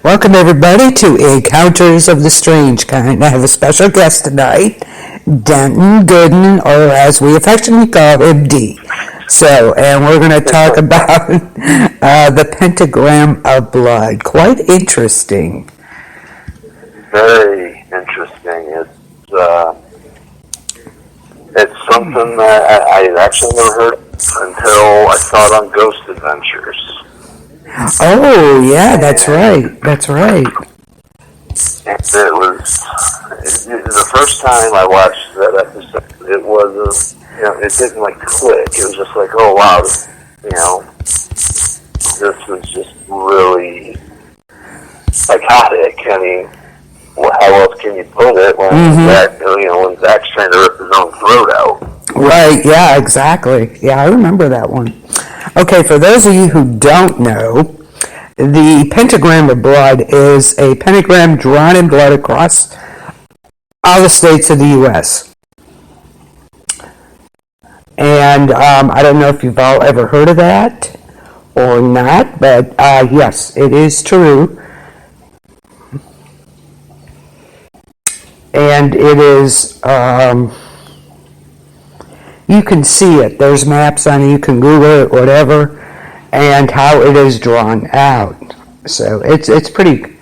Welcome everybody to Encounters of the Strange Kind. I have a special guest tonight, Denton, Goodin, or as we affectionately call him, D. And we're going to talk about the Pentagram of Blood. Quite interesting. Very interesting. It's something that I actually never heard until I saw it on Ghost Adventures. Oh, yeah, that's right. That's right. It was the first time I watched that episode. It was, it didn't click. It was just like, oh wow, this is just really psychotic. I mean, how else can you put it when when Zach's trying to rip his own throat out? Right. Yeah. Exactly. Yeah, I remember that one. Okay, for those of you who don't know, the Pentagram of Blood is a pentagram drawn in blood across all the states of the U.S. And I don't know if you've all ever heard of that or not, but yes, it is true. And it is, you can see it. There's maps on it. You can Google it, whatever, and how it is drawn out. So it's pretty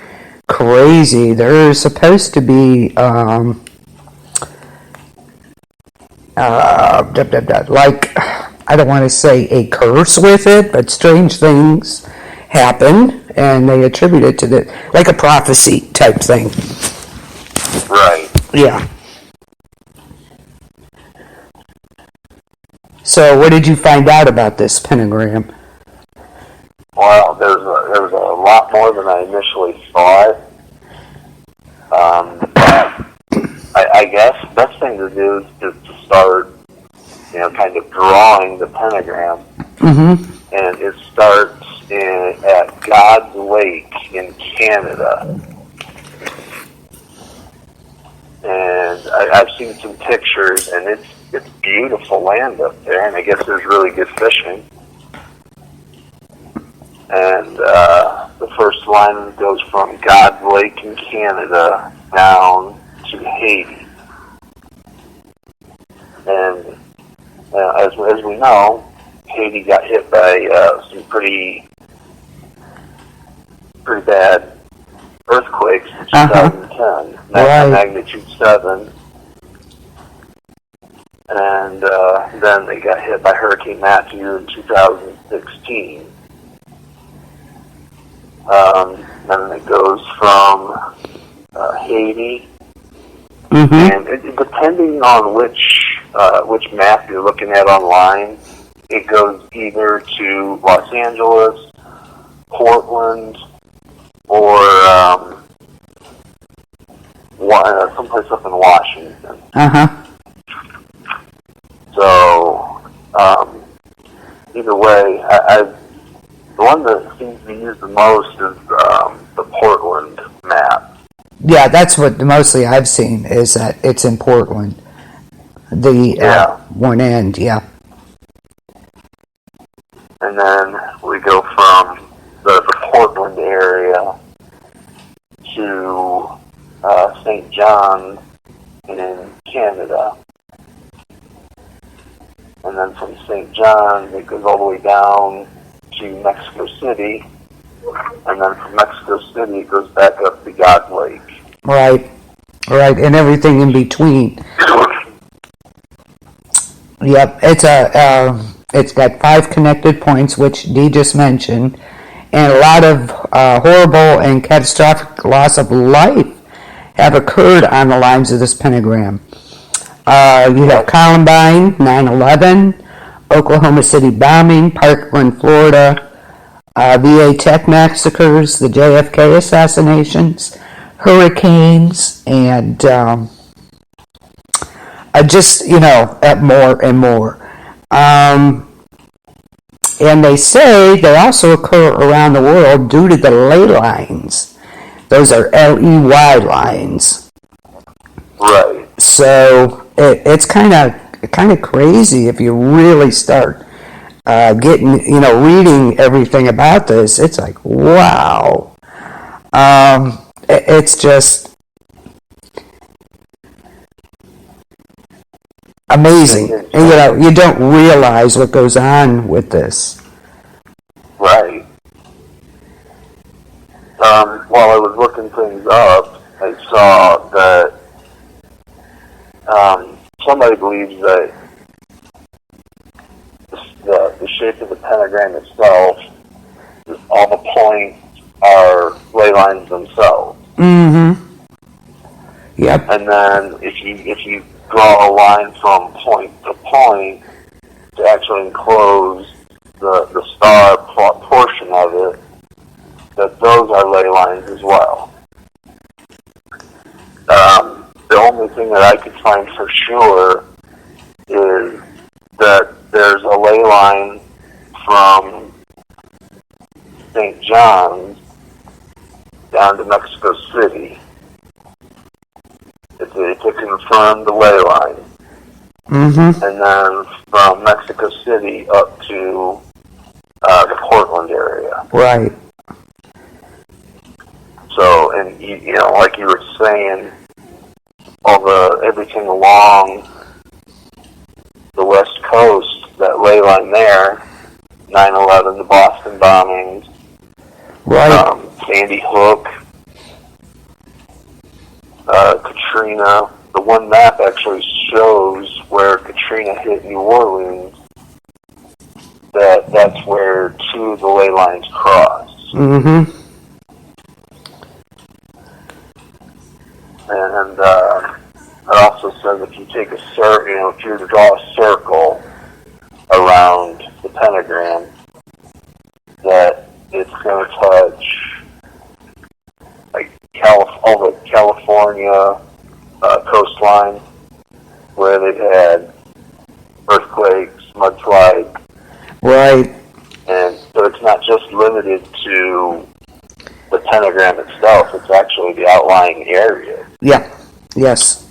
crazy. There's supposed to be I don't want to say a curse with it, but strange things happen, and they attribute it to like a prophecy type thing. Right. Yeah. So, what did you find out about this pentagram? Well, there's a lot more than I initially thought. I guess the best thing to do is to start, kind of drawing the pentagram. Mm-hmm. And it starts at God's Lake in Canada. And I've seen some pictures, and it's beautiful land up there, and I guess there's really good fishing. And the first line goes from God's Lake in Canada down to Haiti. And as we know, Haiti got hit by some pretty bad earthquakes in 2010, magnitude 7. And then they got hit by Hurricane Matthew in 2016. And it goes from Haiti, and depending on which map you're looking at online, it goes either to Los Angeles, Portland, or someplace up in Washington. So either way, the one that seems to be used the most is the Portland map. Yeah, that's what mostly I've seen, is that it's in Portland. The one end, yeah. And then we go from the Portland area to St. John in Canada. And then from St. John, it goes all the way down to Mexico City, and then from Mexico City it goes back up to God Lake. Right, and everything in between. Yep, it's got 5 connected points, which Dee just mentioned, and a lot of horrible and catastrophic loss of life have occurred on the lines of this pentagram. You have Columbine, 9/11, Oklahoma City bombing, Parkland, Florida, VA tech massacres, the JFK assassinations, hurricanes, and just, more and more. And they say they also occur around the world due to the ley lines. Those are LEY lines. Right. So it's kind of crazy if you really start reading everything about this. It's like, wow. It's just amazing. And, you don't realize what goes on with this. Right. While I was looking things up, I saw that somebody believes that the shape of the pentagram itself, all the points are ley lines themselves. Mm-hmm. Yep. And then if you draw a line from point to point to actually enclose the star portion of it, that those are ley lines as well. The only thing that I could find for sure is that there's a ley line from St. John's down to Mexico City. It's a confirmed ley line. Mm-hmm. And then from Mexico City up to the Portland area. Right. So, and you know, like you were saying, everything along the West Coast, that ley line there, 9/11, the Boston bombings, right, Sandy Hook, Katrina. The one map actually shows where Katrina hit New Orleans. That's where two of the ley lines cross. Mm-hmm. And it also says if you take a circle, if you were to draw a circle around the pentagram, that it's going to touch like all the California coastline where they've had earthquakes, mudslides. Right. And so it's not just limited to the pentagram itself, it's actually the outlying area. Yeah. Yes.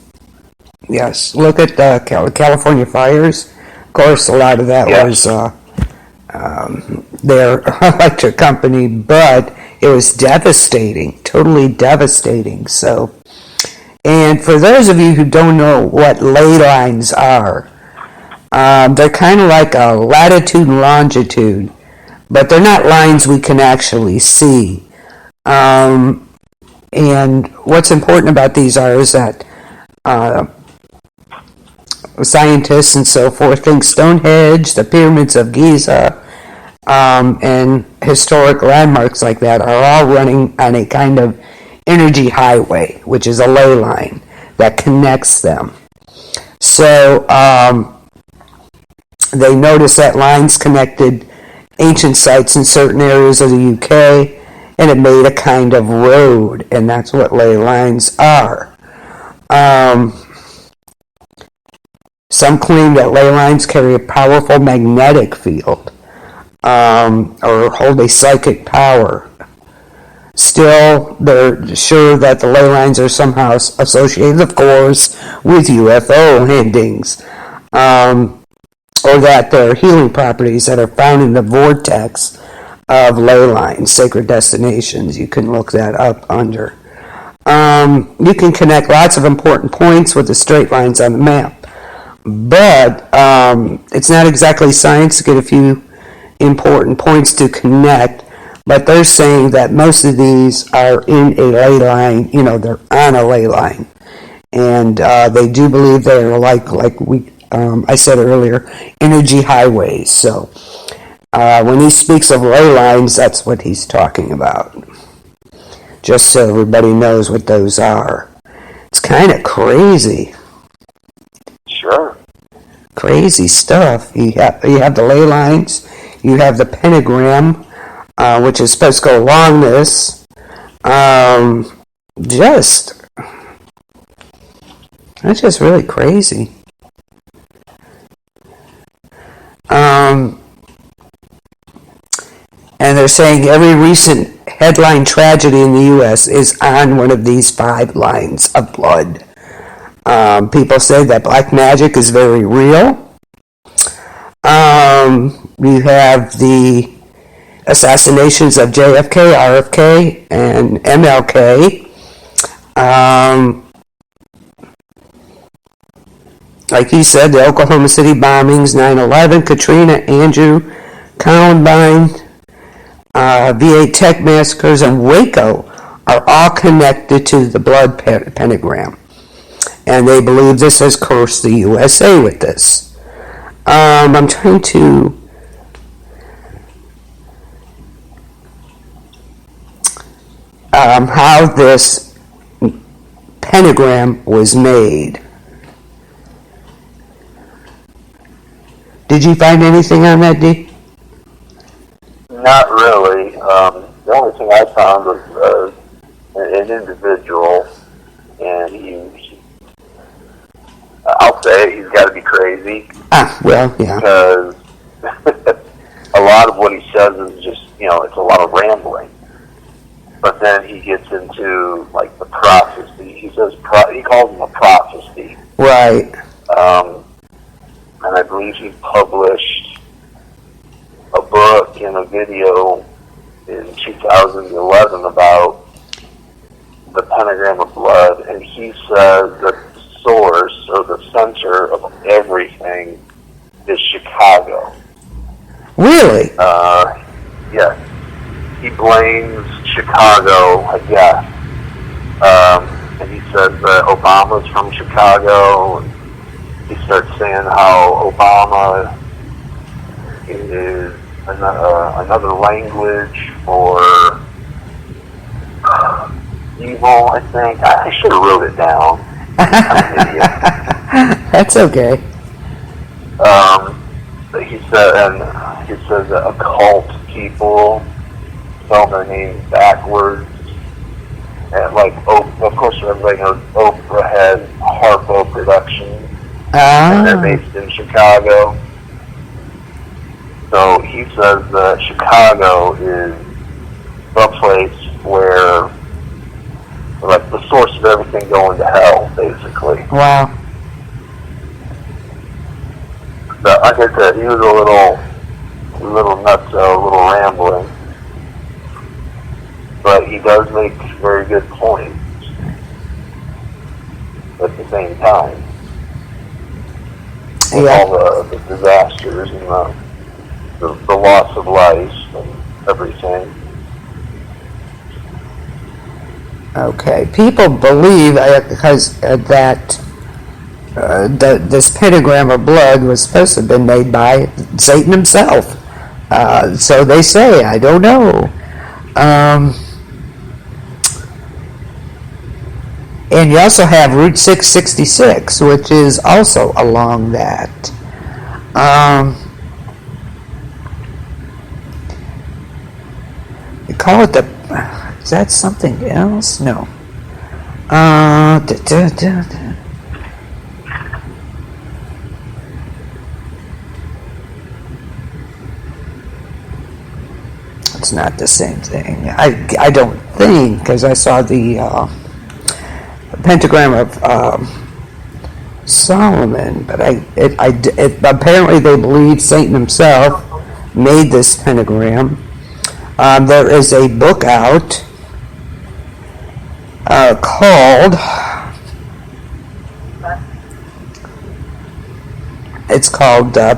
Yes. Look at the California fires. Of course, a lot of that was their electric company, but it was devastating, totally devastating. So, and for those of you who don't know what ley lines are, they're kind of like a latitude and longitude, but they're not lines we can actually see. And what's important about these is that scientists and so forth think Stonehenge, the pyramids of Giza, and historic landmarks like that are all running on a kind of energy highway, which is a ley line that connects them. So they noticed that lines connected ancient sites in certain areas of the UK, and it made a kind of road, and that's what ley lines are. Some claim that ley lines carry a powerful magnetic field, or hold a psychic power. Still, they're sure that the ley lines are somehow associated, of course, with UFO landings, or that there are healing properties that are found in the vortex of ley lines, sacred destinations. You can look that up under. You can connect lots of important points with the straight lines on the map, but it's not exactly science to get a few important points to connect, but they're saying that most of these are in a ley line, they're on a ley line, and they do believe they're like I said earlier, energy highways. So when he speaks of ley lines, that's what he's talking about. Just so everybody knows what those are. It's kind of crazy. Sure. Crazy stuff. You have the ley lines. You have the pentagram, which is supposed to go along this. That's just really crazy. And they're saying every recent headline tragedy in the U.S. is on one of these 5 lines of blood. People say that black magic is very real. You have the assassinations of JFK, RFK, and MLK. Like he said, the Oklahoma City bombings, 9/11, Katrina, Andrew, Columbine, VA Tech massacres, and Waco are all connected to the blood pentagram. And they believe this has cursed the USA with this. I'm trying to how this pentagram was made. Did you find anything on that, Dee? Not really. The only thing I found was an individual, and I'll say it, he's got to be crazy. Well, yeah. Because a lot of what he says is just, it's a lot of rambling. But then he gets into, like, the prophecy. He calls them a prophecy. Right. And I believe he published a book and a video in 2011 about the Pentagram of Blood, and he says that the source or the center of everything is Chicago. Really? Yes. He blames Chicago, I guess. And he says that Obama's from Chicago, and he starts saying how Obama is another language for evil, I think. I should have wrote it down. I'm an idiot. That's okay. He says that occult people spell their names backwards. And of course, everybody knows Oprah has Harpo Productions. And they're based in Chicago. So he says that Chicago is the place where, like, the source of everything going to hell, basically. Wow. But like I said, he was a little nuts, a little rambling. But he does make very good points at the same time. With all the disasters and the loss of life and everything. Okay. People believe because that this pentagram of blood was supposed to have been made by Satan himself. So they say. I don't know. And you also have Route 666, which is also along that. You call it is that something else? No. It's not the same thing. I don't think, because I saw the Pentagram of Solomon, but apparently they believe Satan himself made this pentagram. There is a book out called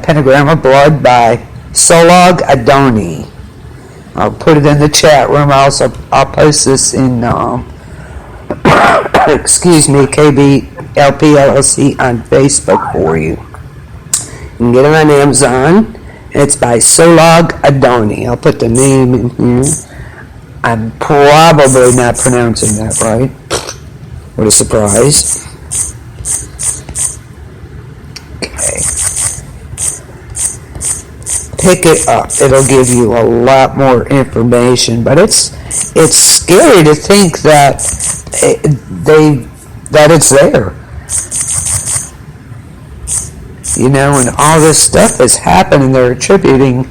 Pentagram of Blood by Solog Adoni. I'll put it in the chat room. I'll post this in excuse me, KBLP LLC on Facebook for you. You can get it on Amazon. It's by Solog Adoni. I'll put the name in here. I'm probably not pronouncing that right. What a surprise. Okay. Pick it up. It'll give you a lot more information, but it's scary to think that it's there. And all this stuff has happened, and they're attributing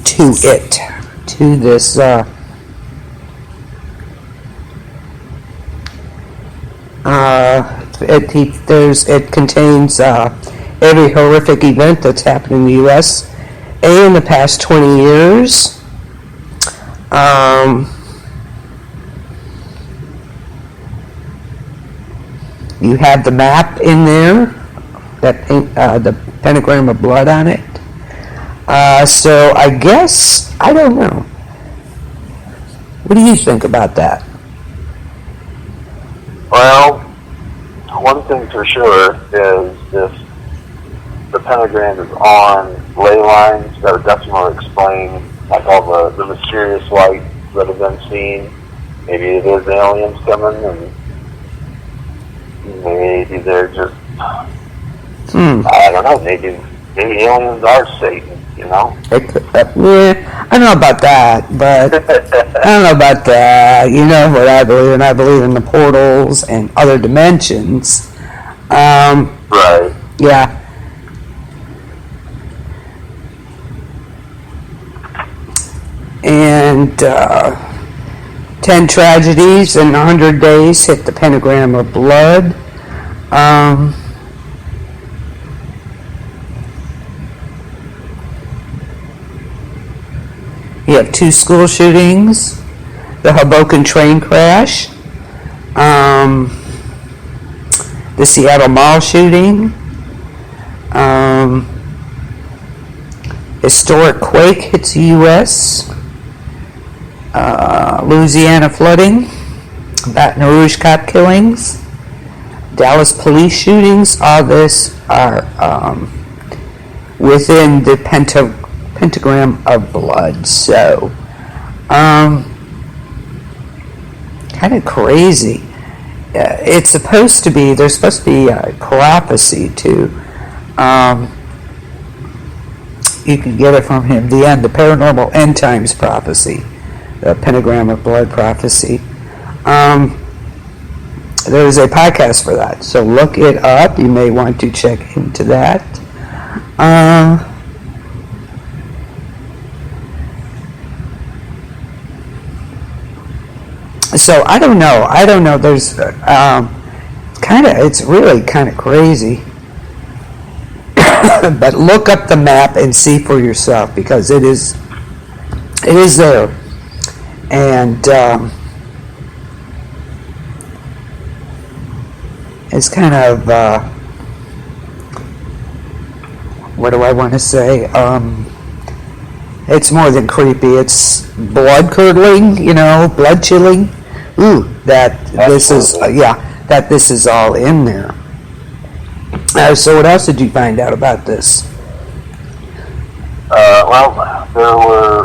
to this it contains every horrific event that's happened in the U.S. in the past 20 years. You have the map in there, that the Pentagram of Blood on it. So I guess, I don't know. What do you think about that? Well, one thing for sure is if the pentagram is on ley lines, that would definitely explain like all the mysterious lights that have been seen. Maybe it is aliens coming, and maybe they're just I don't know. Maybe aliens are Satan. You know? I don't know about that, but I don't know about that. You know what I believe in? I believe in the portals and other dimensions. Right. Yeah. And 10 tragedies in 100 days hit the Pentagram of Blood. You have 2 school shootings, the Hoboken train crash, the Seattle Mall shooting, historic quake hits the U.S., Louisiana flooding, Baton Rouge cop killings, Dallas police shootings. All this are within the Pentagram of Blood. So, kind of crazy. It's supposed to be, there's supposed to be a prophecy too. You can get it from him, the end, the paranormal end times prophecy, the Pentagram of Blood prophecy. There's a podcast for that, so look it up. You may want to check into that. So I don't know. There's it's really kind of crazy. But look up the map and see for yourself, because it is there. And it's kind of what do I want to say? It's more than creepy. It's blood curdling, blood chilling. Ooh, that this is that this is all in there. So what else did you find out about this? Well,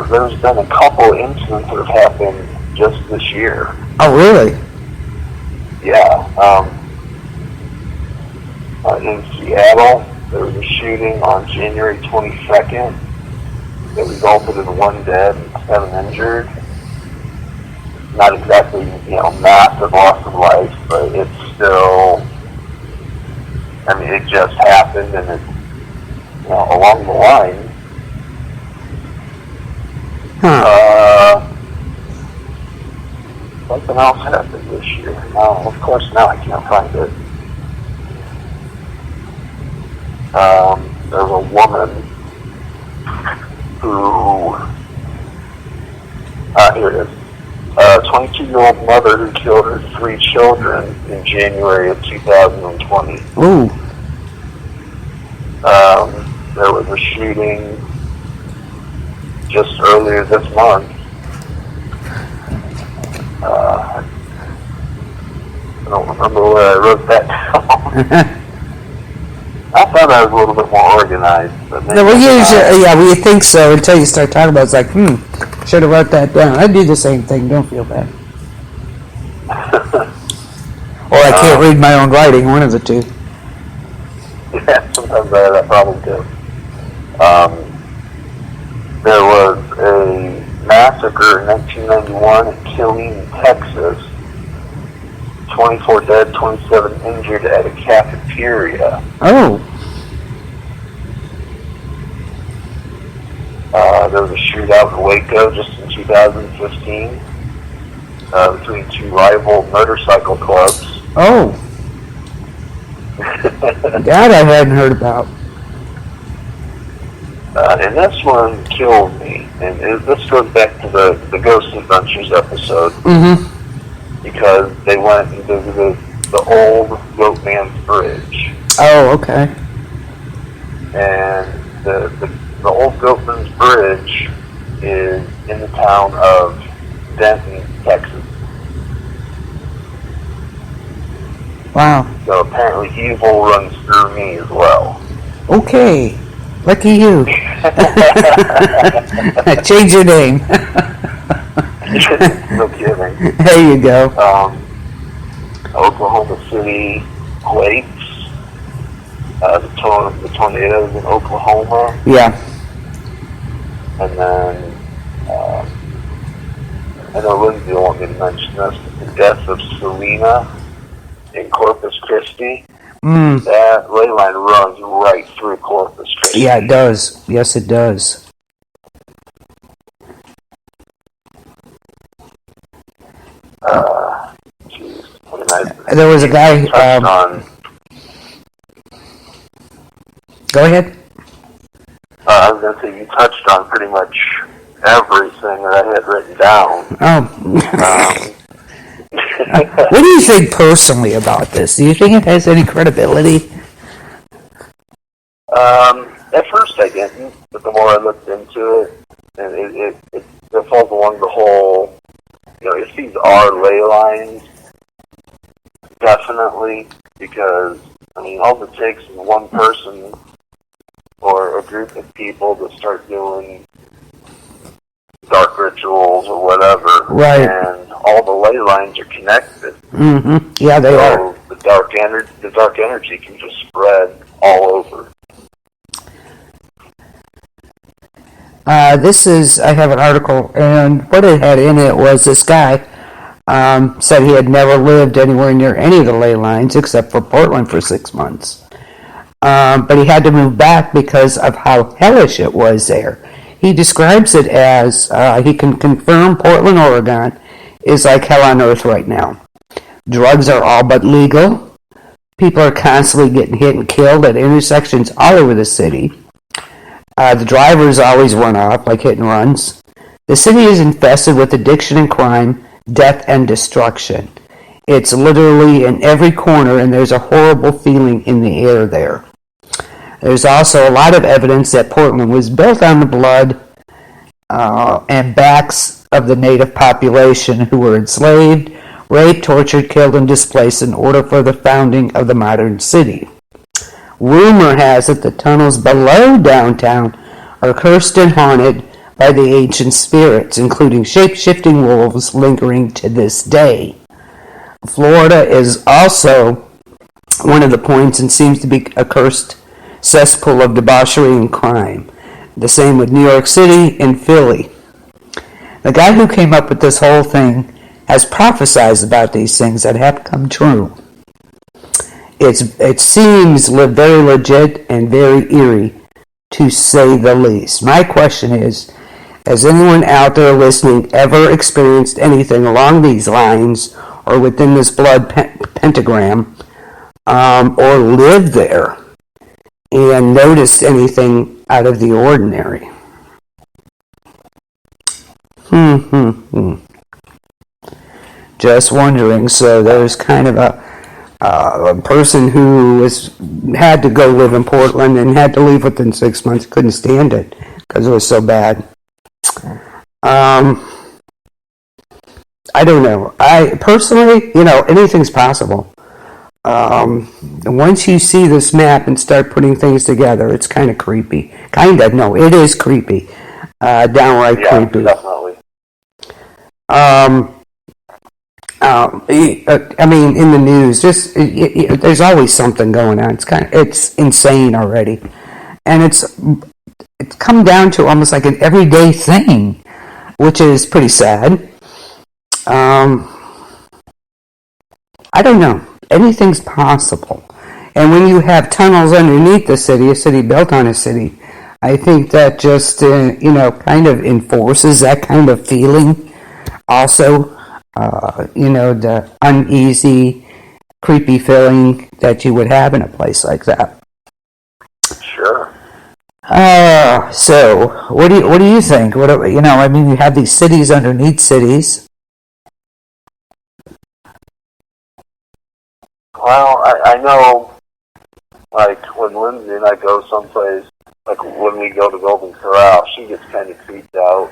there's been a couple incidents that have happened just this year. Oh, really? Yeah. In Seattle, there was a shooting on January 22nd that resulted in 1 dead and 7 injured. Not exactly, massive loss of life, but it's still, it just happened, and it's, along the line. Something else happened this year. Now, of course, I can't find it. There's a woman who, here it is, a 22-year-old mother who killed her 3 children in January of 2020. Ooh. There was a shooting just earlier this month. I don't remember where I wrote that down. I thought I was a little bit more organized. But No, well, you think so until you start talking about it. It's like, should have wrote that down. I do the same thing. Don't feel bad. Or I can't read my own writing. One of the two. Yeah, sometimes I have that problem too. There was a massacre in 1991 in Killeen, Texas. 24 dead, 27 injured at a cafeteria. Oh. There was a shootout in Waco just in 2015 between 2 rival motorcycle clubs. Oh. That I hadn't heard about. And this one killed me. And this goes back to the Ghost Adventures episode. Mm-hmm. Because they went and visited the old Goatman's Bridge. Oh, okay. And the old Goatman's Bridge is in the town of Denton, Texas. Wow. So apparently evil runs through me as well. Okay. Lucky you. Change your name. No kidding. There you go. Oklahoma City quakes. The tornadoes in Oklahoma. Yeah. And then, I know Lindsay will want me to mention this, but the death of Selena in Corpus Christi. That ley line runs right through Corpus Christi. Yeah, it does. Yes, it does. There was a guy. Go ahead. I was going to say you touched on pretty much everything that I had written down. Oh. What do you think personally about this? Do you think it has any credibility? At first I didn't, but the more I looked into it, and it falls along the whole, if these are ley lines, definitely, because, all it takes is one person or a group of people to start doing dark rituals or whatever, right? And all the ley lines are connected. Mm-hmm. Yeah, they are. The dark energy can just spread all over. I have an article, and what it had in it was this guy said he had never lived anywhere near any of the ley lines except for Portland for 6 months. But he had to move back because of how hellish it was there. He describes it as, he can confirm Portland, Oregon is like hell on earth right now. Drugs are all but legal. People are constantly getting hit and killed at intersections all over the city. The drivers always run off like hit and runs. The city is infested with addiction and crime, death and destruction. It's literally in every corner, and there's a horrible feeling in the air there. There's also a lot of evidence that Portland was built on the blood and backs of the native population who were enslaved, raped, tortured, killed, and displaced in order for the founding of the modern city. Rumor has it the tunnels below downtown are cursed and haunted by the ancient spirits, including shape-shifting wolves lingering to this day. Florida is also one of the points and seems to be a cursed cesspool of debauchery and crime. The same with New York City and Philly. The guy who came up with this whole thing has prophesied about these things that have come true. It seems very legit and very eerie, to say the least. My question is, has anyone out there listening ever experienced anything along these lines or within this blood pentagram, or lived there and noticed anything out of the ordinary? Just wondering. So there's kind of a person who had to go live in Portland and had to leave within 6 months. Couldn't stand it because it was so bad. I don't know. I personally, anything's possible. Once you see this map and start putting things together, it's kind of creepy. No, it is creepy. Downright creepy. Definitely. In the news, there's always something going on. It's insane already, and it's come down to almost like an everyday thing, which is pretty sad. I don't know. Anything's possible, and when you have tunnels underneath the city, a city built on a city, I think that just kind of enforces that kind of feeling. Also. The uneasy, creepy feeling that you would have in a place like that. Sure. So what do you think? I mean, you have these cities underneath cities. Well, I know, like, when Lindsay and I go someplace, like when we go to Golden Corral, she gets kind of creeped out.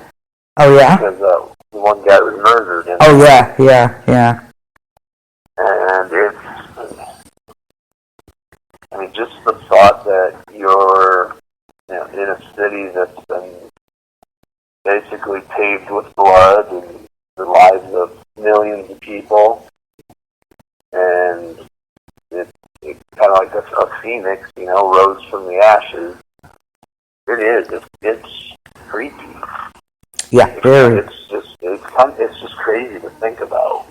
Oh, yeah? Because the one guy was murdered. Oh, yeah. And I mean, just the thought that you're in a city that's been basically paved with blood and the lives of millions of people, and it's kind of like a phoenix, rose from the ashes. It is. It's creepy. Yeah, very. It's just crazy to think about.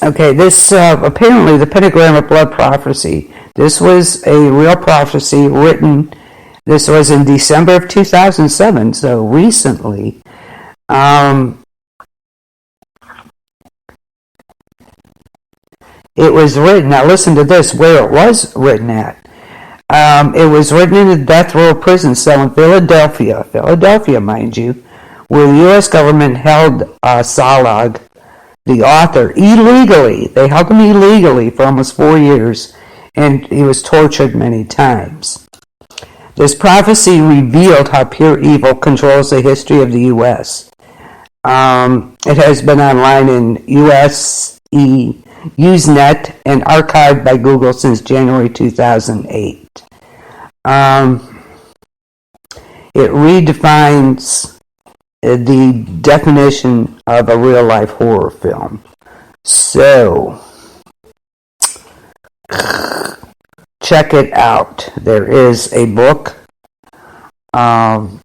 Okay, this apparently the Pentagram of Blood prophecy. This was a real prophecy written. This was in December of 2007, so recently. It was written. Now listen to this. Where it was written at. It was written in a death row prison cell in Philadelphia, mind you, where the U.S. government held Salag, the author, illegally. They held him illegally for almost 4 years, and he was tortured many times. This prophecy revealed how pure evil controls the history of the U.S. It has been online in Usenet and archived by Google since January 2008. It redefines the definition of a real-life horror film. So, check it out. There is a book, and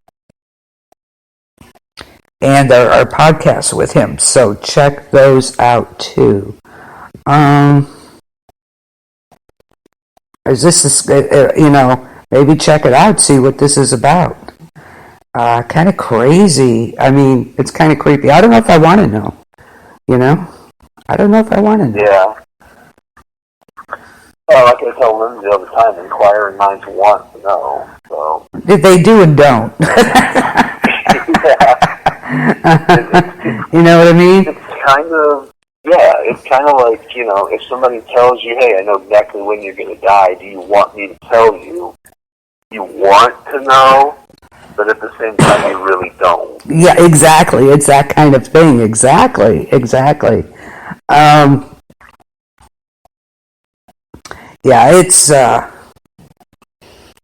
there are podcasts with him. So check those out too. Maybe check it out, see what this is about. Kind of crazy. I mean, it's kind of creepy. I don't know if I want to know. I don't know if I want to know. Yeah. Well, like I tell Lindsay all the time, inquiring minds want to know. So They do and don't. You know what I mean? It's kind of like, if somebody tells you, hey, I know exactly when you're going to die, do you want me to tell you? You want to know, but at the same time, you really don't. Yeah, exactly. It's that kind of thing. Exactly. Yeah,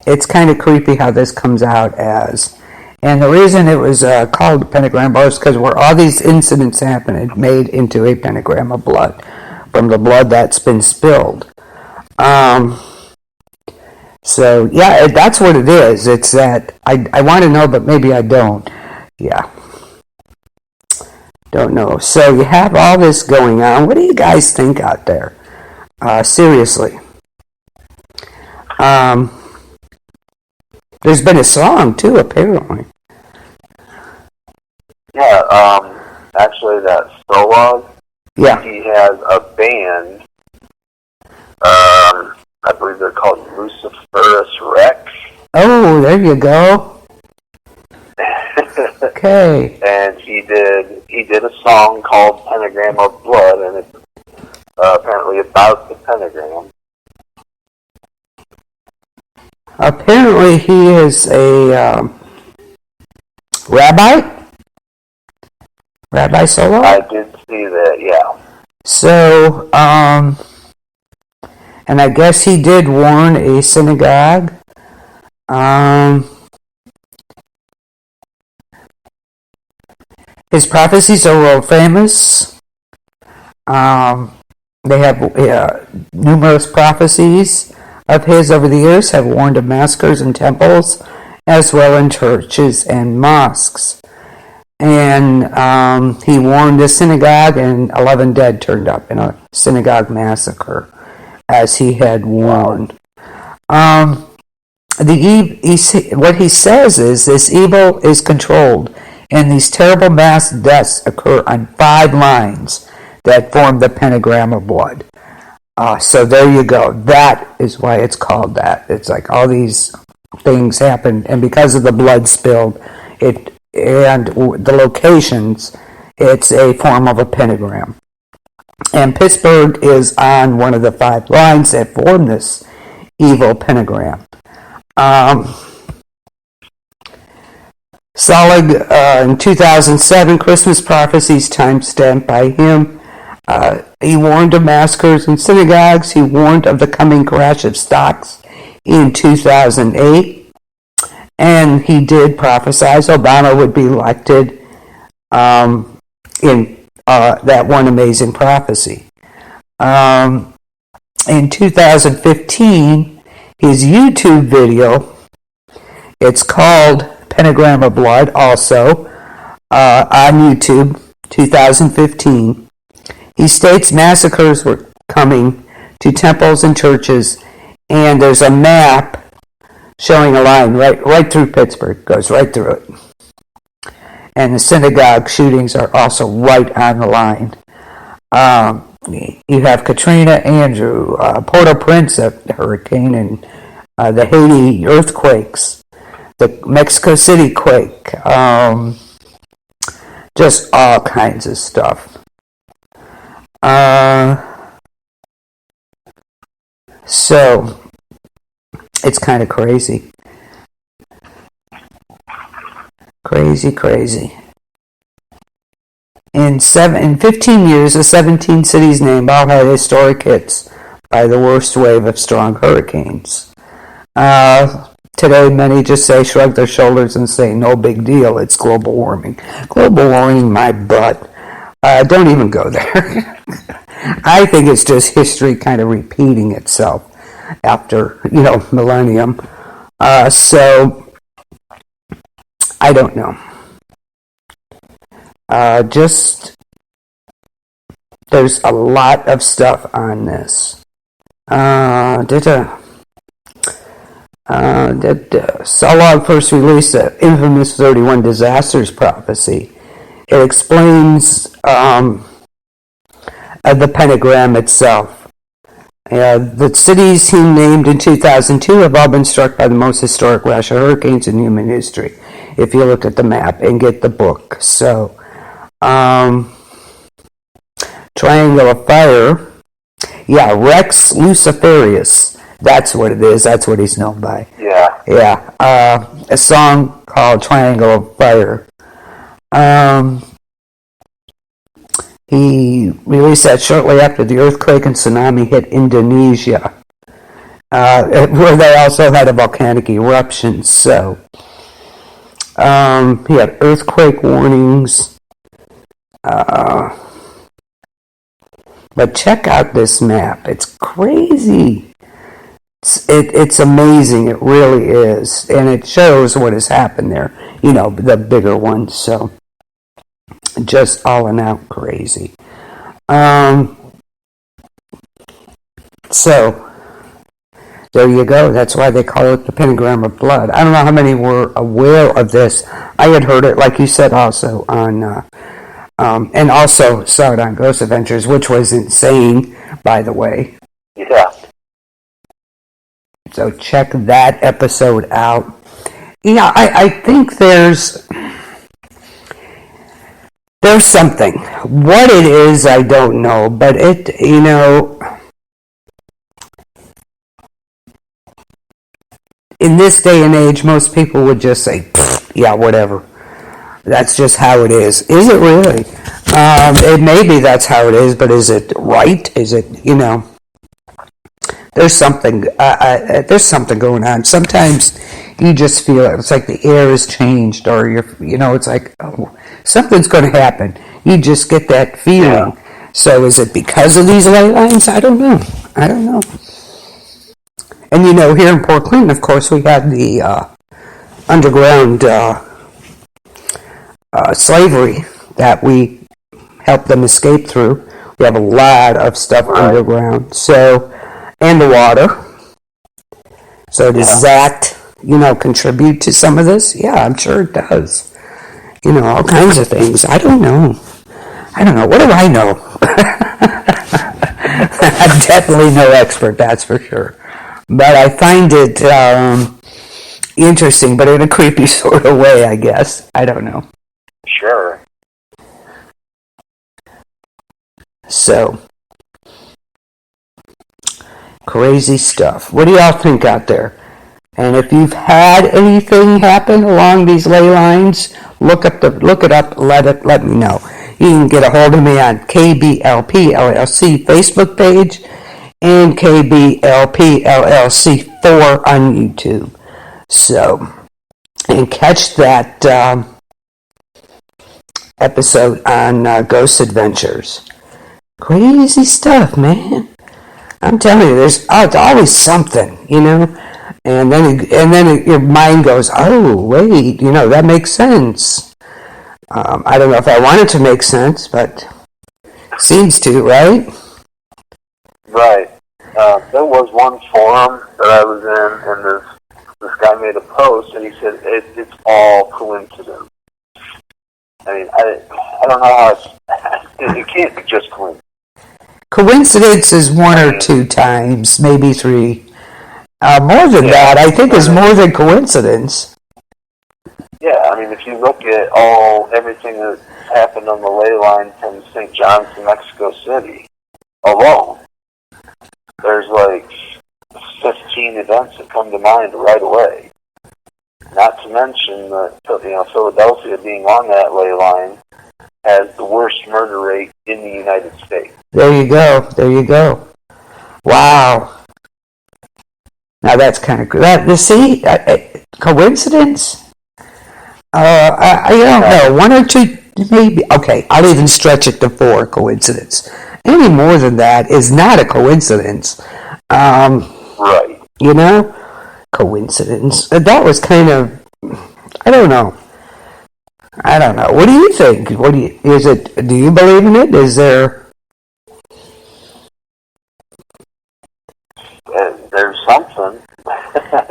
it's kind of creepy how this comes out as. And the reason it was called the Pentagram of Blood is because where all these incidents happen, it made into a pentagram of blood from the blood that's been spilled. So, yeah, that's what it is. It's that I want to know, but maybe I don't. Yeah. Don't know. So you have all this going on. What do you guys think out there? Seriously. There's been a song, too, apparently. Yeah, actually that Solog, Yeah. he has a band, I believe they're called Luciferus Rex. Oh, there you go. Okay. And he did a song called Pentagram of Blood, and it's apparently about the pentagram. Apparently he is a rabbi? Rabbi Solo? I did see that, yeah. So, and I guess he did warn a synagogue. His prophecies are world famous. They have numerous prophecies of his over the years have warned of massacres in temples as well in churches and mosques. And he warned the synagogue, and 11 dead turned up in a synagogue massacre, as he had warned. What he says is this evil is controlled, and these terrible mass deaths occur on 5 lines that form the Pentagram of Blood. So there you go. That is why it's called that. It's like all these things happened, and because of the blood spilled, it and the locations, it's a form of a pentagram. And Pittsburgh is on one of the 5 lines that form this evil pentagram. Solid in 2007, Christmas prophecies timestamped by him. He warned of massacres in synagogues. He warned of the coming crash of stocks in 2008. And he did prophesize Obama would be elected in that one amazing prophecy. In 2015, his YouTube video, it's called Pentagram of Blood, also on YouTube, 2015. He states massacres were coming to temples and churches, and there's a map showing a line right through Pittsburgh, goes right through it. And the synagogue shootings are also right on the line. You have Katrina, Andrew, Port-au-Prince, a hurricane, and the Haiti earthquakes, the Mexico City quake, just all kinds of stuff. So it's kind of crazy. Crazy. In 15 years, the 17 cities named all had historic hits by the worst wave of strong hurricanes. Today, many just shrug their shoulders and say, no big deal, it's global warming. Global warming, my butt. Don't even go there. I think it's just history kind of repeating itself after, millennium. So, I don't know. There's a lot of stuff on this. Solog first released the infamous 31 disasters prophecy. It explains the pentagram itself. The cities he named in 2002 have all been struck by the most historic rash of hurricanes in human history, if you look at the map and get the book. So, Triangle of Fire, Rex Luciferius, that's what it is, that's what he's known by. A song called Triangle of Fire. He released that shortly after the earthquake and tsunami hit Indonesia, where they also had a volcanic eruption. So, he had earthquake warnings. But check out this map. It's crazy. It's amazing. It really is. And it shows what has happened there. The bigger ones. So, just all in out crazy. So, there you go. That's why they call it the Pentagram of Blood. I don't know how many were aware of this. I had heard it, like you said, also on, and also saw it on Ghost Adventures, which was insane, by the way. Yeah. So check that episode out. I think there's something. What it is, I don't know, but in this day and age, most people would just say, whatever. That's just how it is. Is it really? It maybe that's how it is, but is it right? Is it, there's something going on. Sometimes you just feel it. It's like the air has changed, or it's like, oh, something's going to happen. You just get that feeling. Yeah. So is it because of these ley lines? I don't know. And here in Port Clinton, of course, we had the underground slavery that we helped them escape through. We have a lot of stuff underground. So, and the water. So does that, contribute to some of this? Yeah, I'm sure it does. All kinds of things. I don't know. What do I know? I'm definitely no expert, that's for sure. But I find it interesting, but in a creepy sort of way, I guess. I don't know. Sure. So, crazy stuff. What do y'all think out there? And if you've had anything happen along these ley lines, look it up. Let me know. You can get a hold of me on KBLP LLC Facebook page and KBLP LLC 4 on YouTube. So, and catch that episode on Ghost Adventures. Crazy stuff, man. I'm telling you, there's always something, you know. And then your mind goes, oh, wait, you know, that makes sense. I don't know if I want it to make sense, but seems to, right? Right. There was one forum that I was in, and this guy made a post, and he said it's all coincidence. I mean, I don't know how it can't be just coincidence. Coincidence is one or two times, maybe three. More than that, I think, is more than coincidence. Yeah, I mean, if you look at everything that happened on the ley line from St. John's to Mexico City alone, there's like 15 events that come to mind right away. Not to mention that, you know, Philadelphia being on that ley line has the worst murder rate in the United States. There you go. Wow. Now that's kind of good. See, coincidence? I don't know. One or two, maybe. Okay, I'll even stretch it to 4 coincidence. Any more than that is not a coincidence. Right. You know, coincidence. That was kind of. I don't know. What do you think? Do you believe in it? Is there? There's something.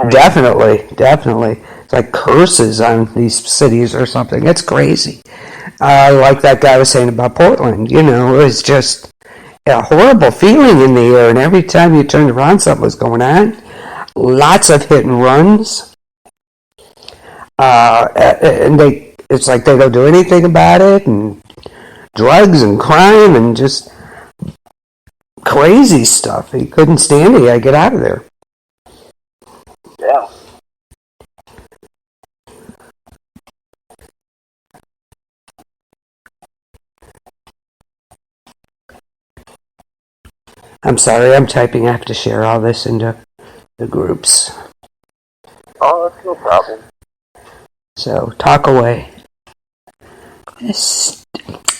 Definitely. It's like curses on these cities or something. It's crazy. Like that guy was saying about Portland. You know, it was just a horrible feeling in the air, and every time you turned around, something was going on. Lots of hit and runs. And it's like they don't do anything about it, and drugs and crime and just crazy stuff. He couldn't stand it. He had to get out of there. Yeah. I'm sorry, I'm typing. I have to share all this into the groups. Oh, that's no problem. So, talk away.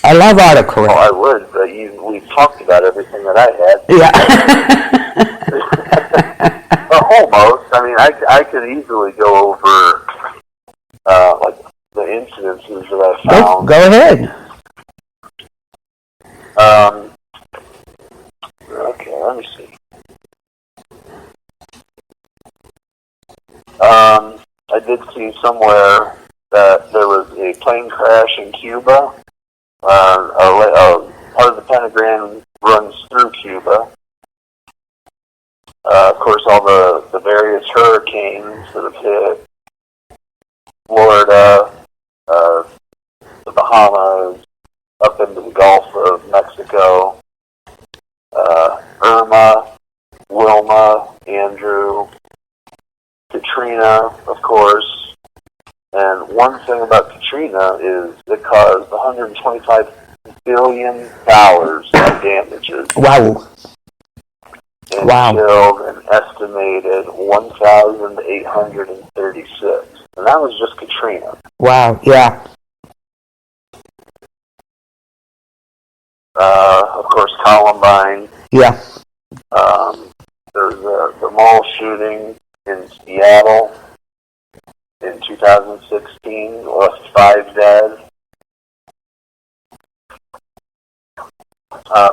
I love autocorrect. Oh, I would, but we talked about everything that I had. Yeah. Well, almost. I mean, I could easily go over like the incidences that I found. Go ahead. Okay, let me see. I did see somewhere that there was a plane crash in Cuba. Part of the Pentagram runs through Cuba. Of course, all the various hurricanes that have hit Florida, the Bahamas, up into the Gulf of Mexico, Irma, Wilma, Andrew, Katrina, of course. And one thing about Katrina is it caused $125 billion in damages. Wow. And killed an estimated 1,836. And that was just Katrina. Wow, yeah. Of course, Columbine. Yeah. There was the mall shooting in Seattle in 2016, left 5 dead.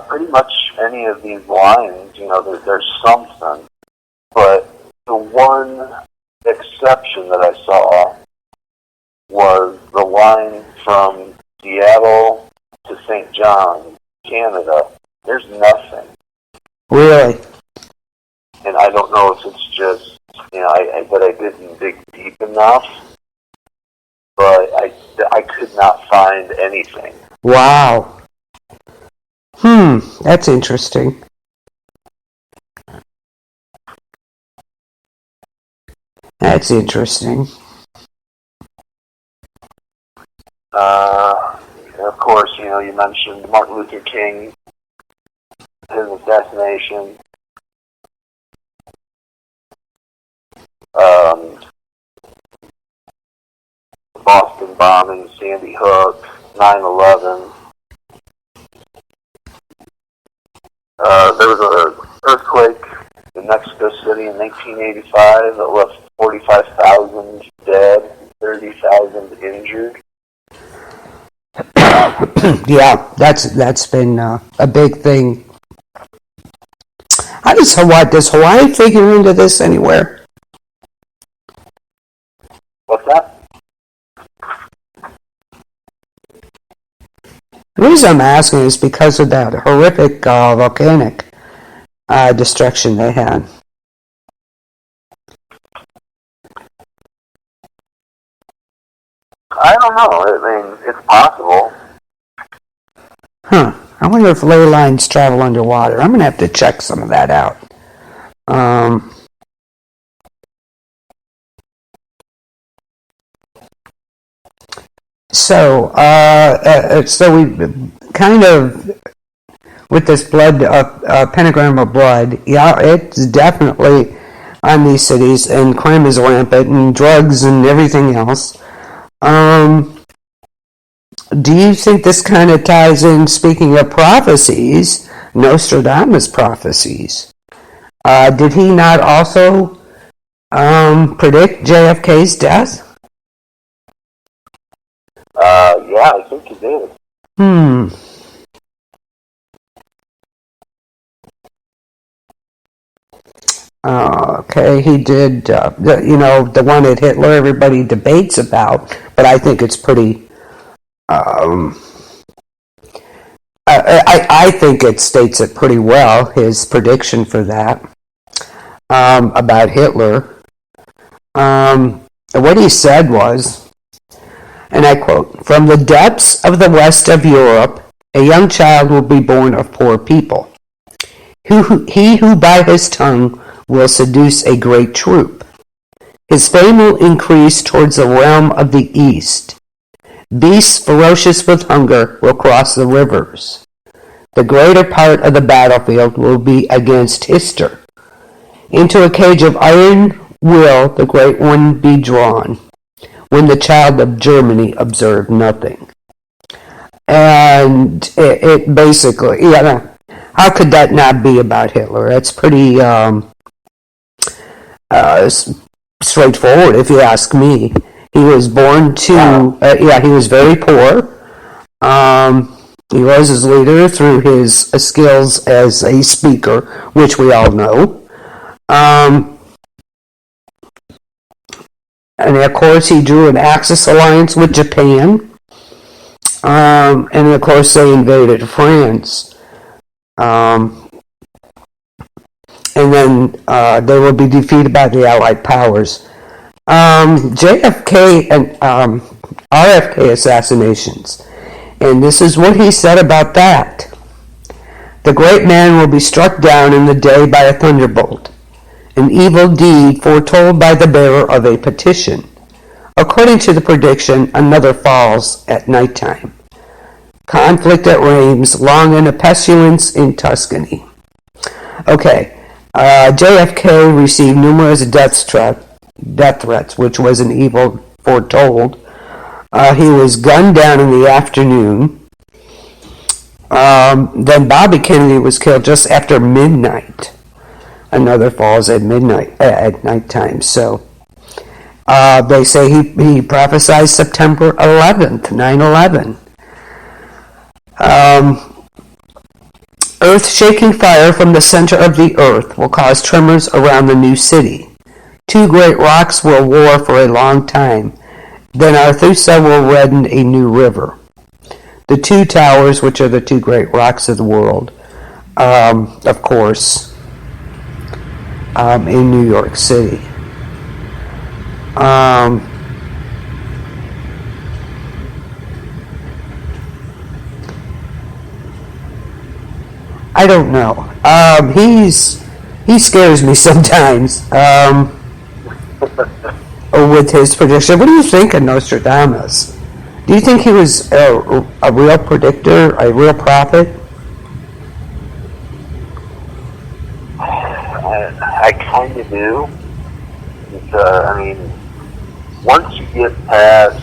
Pretty much any of these lines, you know, there's something. But the one exception that I saw was the line from Seattle to St. John, Canada. There's nothing. Really? And I don't know if it's just But I didn't dig deep enough. But I could not find anything. Wow. That's interesting. That's interesting. Of course, you mentioned Martin Luther King, his assassination. Boston bombing, Sandy Hook, 9/11. There was an earthquake in Mexico City in 1985 that left 45,000 dead, 30,000 injured. Yeah, that's been a big thing. Does Hawaii figure into this anywhere? What's that? The reason I'm asking is because of that horrific volcanic destruction they had. I don't know. I mean, it's possible. I wonder if ley lines travel underwater. I'm going to have to check some of that out. So we kind of, with this blood, Pentagram of Blood, yeah, it's definitely on these cities, and crime is rampant, and drugs and everything else. Do you think this kind of ties in, speaking of prophecies, Nostradamus' prophecies? Did he not also predict JFK's death? Yeah, I think he did. Okay, he did, the one that Hitler everybody debates about, but I think it's pretty, I think it states it pretty well, his prediction for that, about Hitler. What he said was, and I quote, "From the depths of the west of Europe, a young child will be born of poor people. He who by his tongue will seduce a great troop. His fame will increase towards the realm of the east. Beasts ferocious with hunger will cross the rivers. The greater part of the battlefield will be against Hister. Into a cage of iron will the great one be drawn, when the child of Germany observed nothing." And it basically, how could that not be about Hitler? That's pretty straightforward, if you ask me. He was born to, he was very poor. He was his leader through his skills as a speaker, which we all know. And of course, he drew an Axis alliance with Japan. And of course, they invaded France. And then they will be defeated by the Allied powers. JFK and RFK assassinations. And this is what he said about that. "The great man will be struck down in the day by a thunderbolt, an evil deed foretold by the bearer of a petition. According to the prediction, another falls at nighttime. Conflict at Reims, long in a pestilence in Tuscany." Okay, JFK received numerous death threats, which was an evil foretold. He was gunned down in the afternoon. Then Bobby Kennedy was killed just after midnight. Another falls at nighttime. So they say he prophesied September 11th, 9/11. Earth-shaking fire from the center of the earth will cause tremors around the new city. Two great rocks will war for a long time. Then Arethusa will redden a new river. The two towers, which are the two great rocks of the world, of course, in New York City. I don't know. He scares me sometimes with his prediction. What do you think of Nostradamus? Do you think he was a real predictor, a real prophet? I kind of do. I mean, once you get past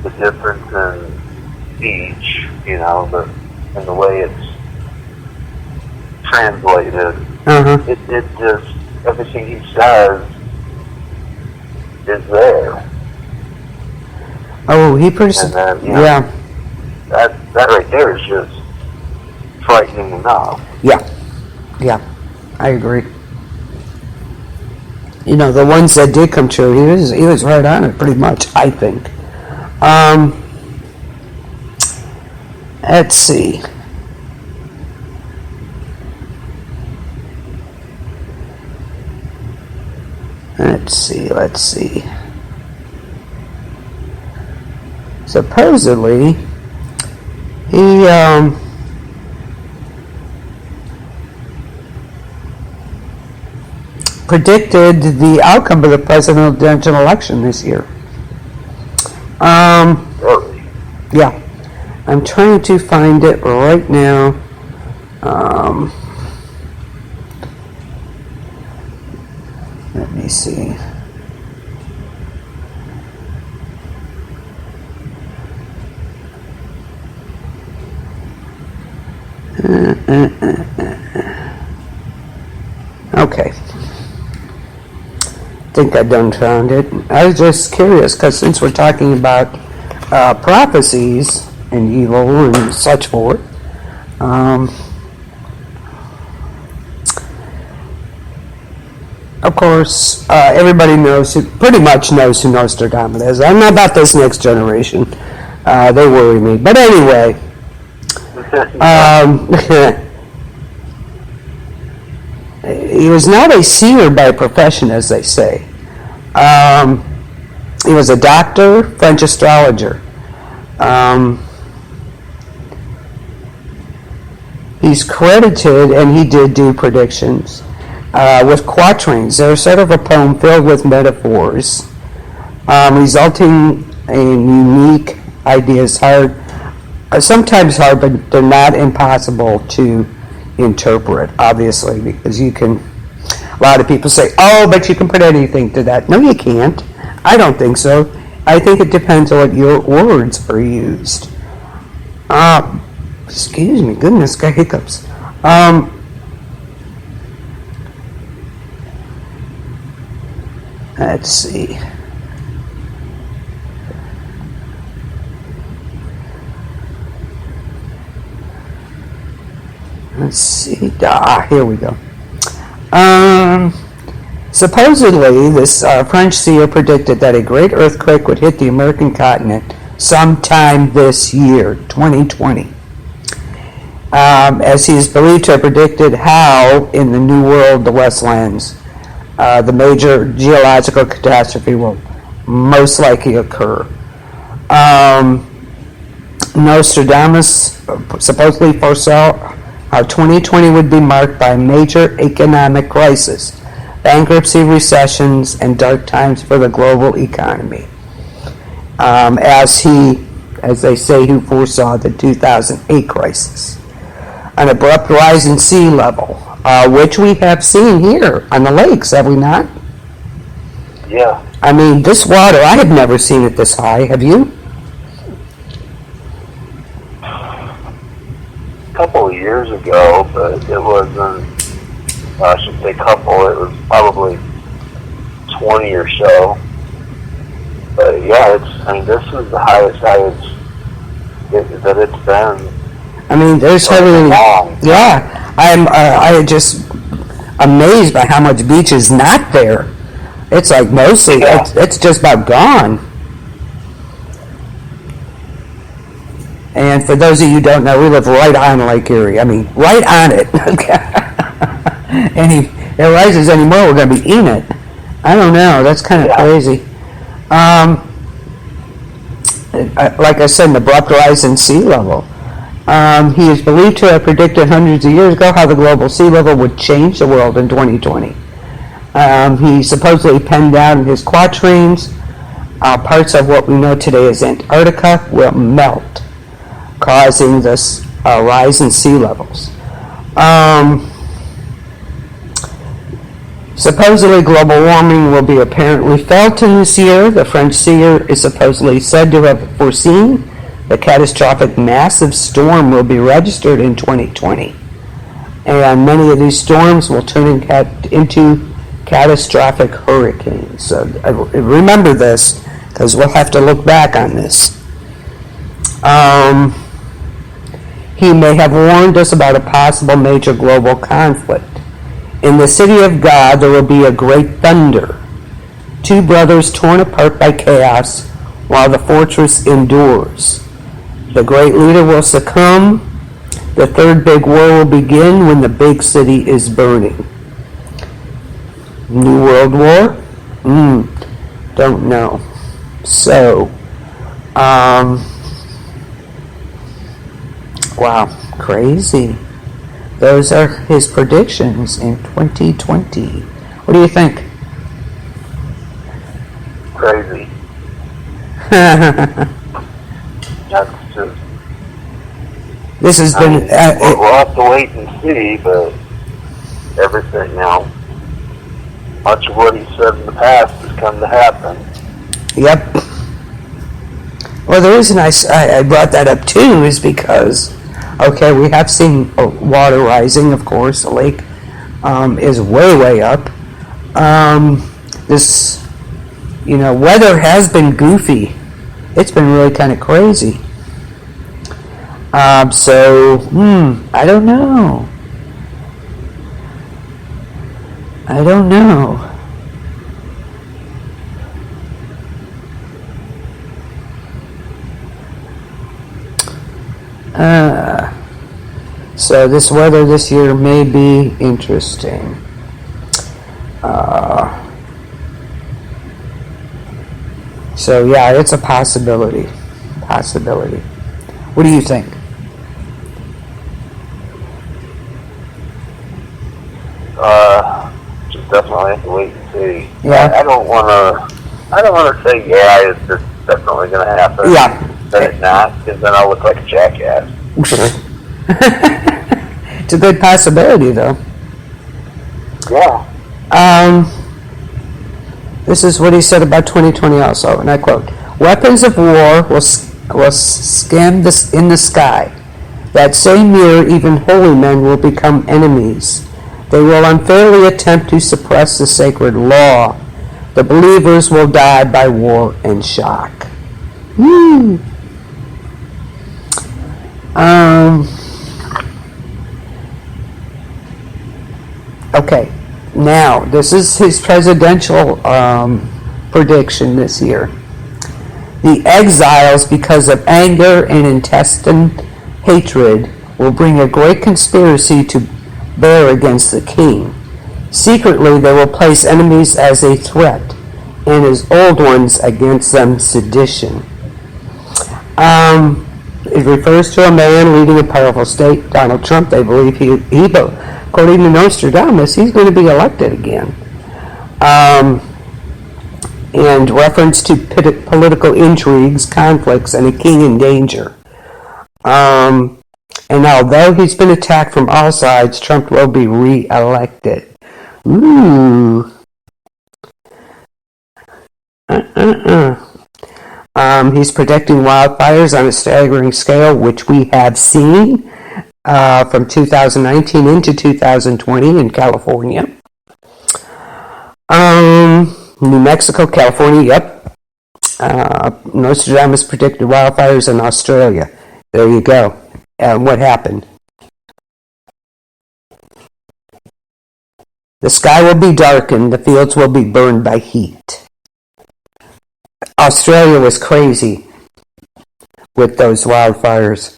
the difference in speech, you know, and the way it's translated, it just, everything he says is there. Oh, he pretty. And then, you know, yeah. That right there is just frightening enough. Yeah, I agree. You know, the ones that did come true, he was right on it pretty much, I think. Let's see. Let's see. Supposedly, he predicted the outcome of the presidential election this year. Really? Yeah. I'm trying to find it right now. Let me see. Okay. I think I done found it. I was just curious because since we're talking about prophecies and evil and such forth, of course, everybody pretty much knows who Nostradamus is. I'm not about this next generation. They worry me. But anyway, he was not a seer by profession, as they say. He was a doctor, French astrologer. He's credited, and he did do predictions, with quatrains. They're sort of a poem filled with metaphors, resulting in unique ideas, sometimes hard, but they're not impossible to interpret, obviously, because a lot of people say, oh, but you can put anything to that. No, you can't. I don't think so. I think it depends on what your words are used. Excuse me, goodness, got hiccups. Let's see. Let's see. Here we go. Supposedly, this French seer predicted that a great earthquake would hit the American continent sometime this year, 2020. As he is believed to have predicted how, in the New World, the Westlands, the major geological catastrophe will most likely occur. Nostradamus supposedly foresaw how 2020 would be marked by a major economic crisis, bankruptcy, recessions, and dark times for the global economy. As they say, who foresaw the 2008 crisis. An abrupt rise in sea level, which we have seen here on the lakes, have we not? Yeah. I mean, this water, I have never seen it this high. Have you? A couple of years ago, but it wasn't, I should say couple, it was probably 20 or so. But yeah, this is the highest that it's been. I mean, there's hardly. Yeah, I'm just amazed by how much beach is not there. It's like mostly, it's just about gone. And for those of you who don't know, we live right on Lake Erie. I mean, right on it. And if it rises anymore, we're going to be in it. I don't know. That's kind of crazy. Like I said, an abrupt rise in sea level. He is believed to have predicted hundreds of years ago how the global sea level would change the world in 2020. He supposedly penned down in his quatrains, parts of what we know today as Antarctica will melt, causing this rise in sea levels. Supposedly global warming will be apparently felt in this year. The French seer is supposedly said to have foreseen the catastrophic massive storm will be registered in 2020. And many of these storms will turn into catastrophic hurricanes. So remember this, because we'll have to look back on this. He may have warned us about a possible major global conflict. In the city of God there will be a great thunder. Two brothers torn apart by chaos while the fortress endures. The great leader will succumb. The third big war will begin when the big city is burning. New World War? Don't know. So, wow, crazy. Those are his predictions in 2020. What do you think? Crazy. That's just... This has been... we'll have to wait and see, but everything now, much of what he said in the past has come to happen. Yep. Well, the reason I brought that up too is because, okay, we have seen water rising, of course. The lake is way, way up. This, weather has been goofy. It's been really kind of crazy. So, I don't know. So this weather this year may be interesting. So yeah, it's a possibility. What do you think? Just definitely have to wait and see. Yeah. I don't want to say it's just definitely going to happen. Yeah. Then it's not, because then I'll look like a jackass. It's a good possibility, though. Yeah. This is what he said about 2020 also, and I quote, "Weapons of war will skim this in the sky. That same year, even holy men will become enemies. They will unfairly attempt to suppress the sacred law. The believers will die by war and shock." Woo! Okay, now this is his presidential prediction this year. The exiles, because of anger and intestine hatred, will bring a great conspiracy to bear against the king. Secretly, they will place enemies as a threat, and as old ones against them sedition. It refers to a man leading a powerful state, Donald Trump. They believe he according to Nostradamus, he's going to be elected again. And reference to political intrigues, conflicts, and a king in danger. And although he's been attacked from all sides, Trump will be re-elected. Ooh. He's predicting wildfires on a staggering scale, which we have seen from 2019 into 2020 in California. New Mexico, California, yep. Nostradamus predicted wildfires in Australia. There you go. What happened? The sky will be darkened, the fields will be burned by heat. Australia was crazy with those wildfires.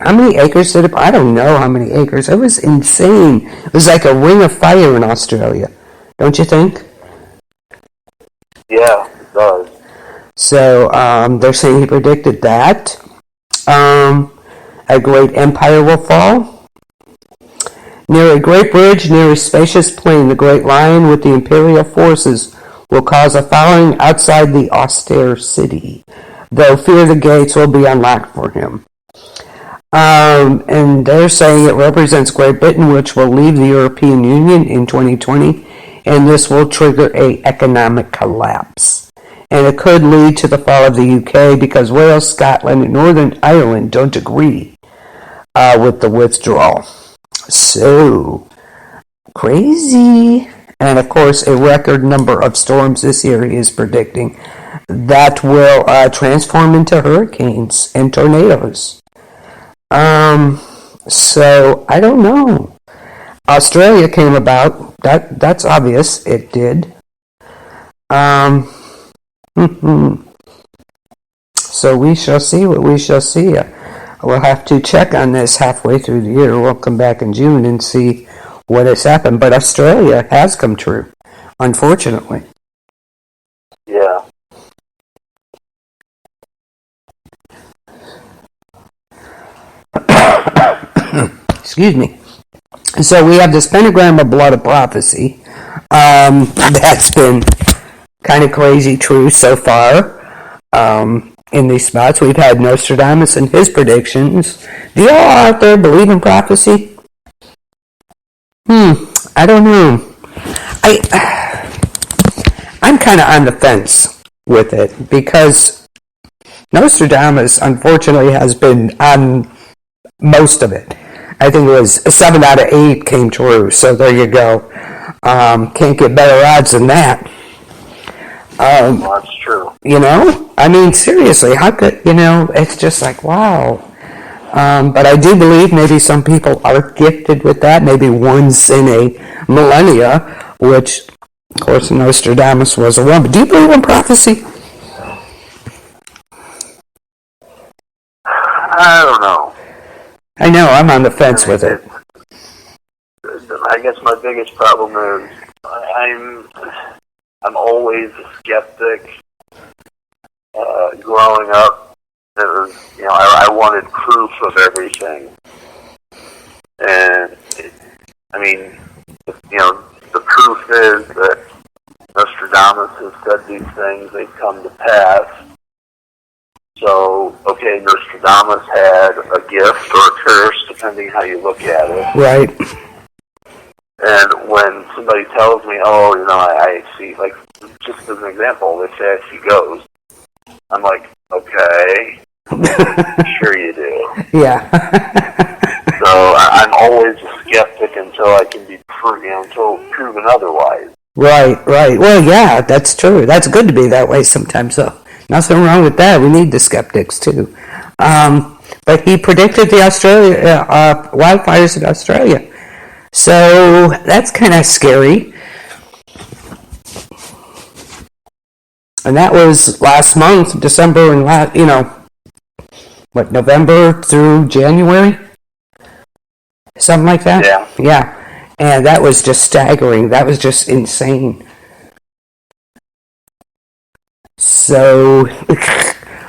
How many acres did it? I don't know how many acres. It was insane. It was like a ring of fire in Australia. Don't you think? Yeah, it does. So they're saying he predicted that. A great empire will fall. Near a great bridge, near a spacious plain, the great lion with the imperial forces will cause a following outside the austere city, though fear the gates will be unlocked for him. And they're saying it represents Great Britain, which will leave the European Union in 2020, and this will trigger an economic collapse. And it could lead to the fall of the UK because Wales, Scotland, and Northern Ireland don't agree with the withdrawal. So, crazy. And of course, a record number of storms this year he is predicting that will transform into hurricanes and tornadoes. So I don't know. Australia came about. That's obvious. It did. So we shall see what we shall see. We'll have to check on this halfway through the year. We'll come back in June and see what has happened. But Australia has come true, unfortunately. Yeah. Excuse me. So we have this Pentagram of Blood of prophecy. That's been kind of crazy true so far. In these spots, we've had Nostradamus and his predictions. Do you all out there believe in prophecy? I don't know. I'm kind of on the fence with it because Nostradamus, unfortunately, has been on most of it. I think it was 7 out of 8 came true, so there you go. Can't get better odds than that. Well, that's true. You know? I mean, seriously, how could, it's just like, wow. But I do believe maybe some people are gifted with that, maybe once in a millennia, which, of course, Nostradamus was a woman. Do you believe in prophecy? I don't know. I know, I'm on the fence with it. I guess my biggest problem is I'm always a skeptic. Growing up, it was, I wanted proof of everything. And, the proof is that Nostradamus has said these things, they've come to pass. So, okay, Nostradamus had a gift or a curse, depending how you look at it. Right. And when somebody tells me, I see, like, just as an example, they say I see ghosts, I'm like, okay, sure you do. Yeah. So I'm always a skeptic until I can be proven otherwise. Right. Well, yeah, that's true. That's good to be that way sometimes, though. Nothing wrong with that. We need the skeptics, too. But he predicted the wildfires in Australia. So that's kind of scary. And that was last month, December and November through January? Something like that? Yeah. Yeah. And that was just staggering. That was just insane. So,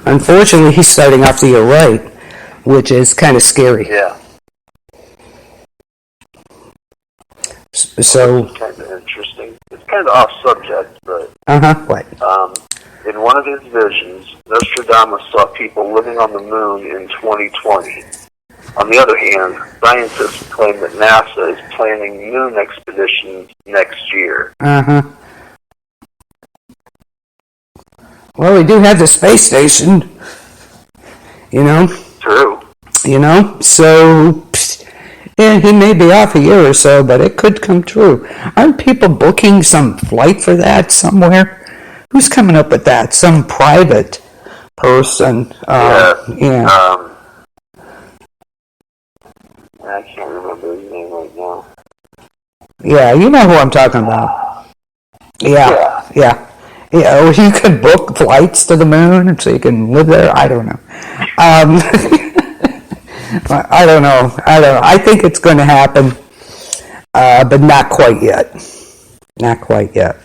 unfortunately, he's starting off the year right, which is kind of scary. Yeah. So, it's kind of interesting. It's kind of off subject, but what? In one of his visions, Nostradamus saw people living on the moon in 2020. On the other hand, scientists claim that NASA is planning moon expeditions next year. Well, we do have the space station, True. So, yeah, he may be off a year or so, but it could come true. Aren't people booking some flight for that somewhere? Who's coming up with that? Some private person. Yeah. I can't remember his name right now. Yeah, you know who I'm talking about. Yeah. Or you can book flights to the moon so you can live there. I don't know. I don't know. I think it's going to happen, but not quite yet. Not quite yet.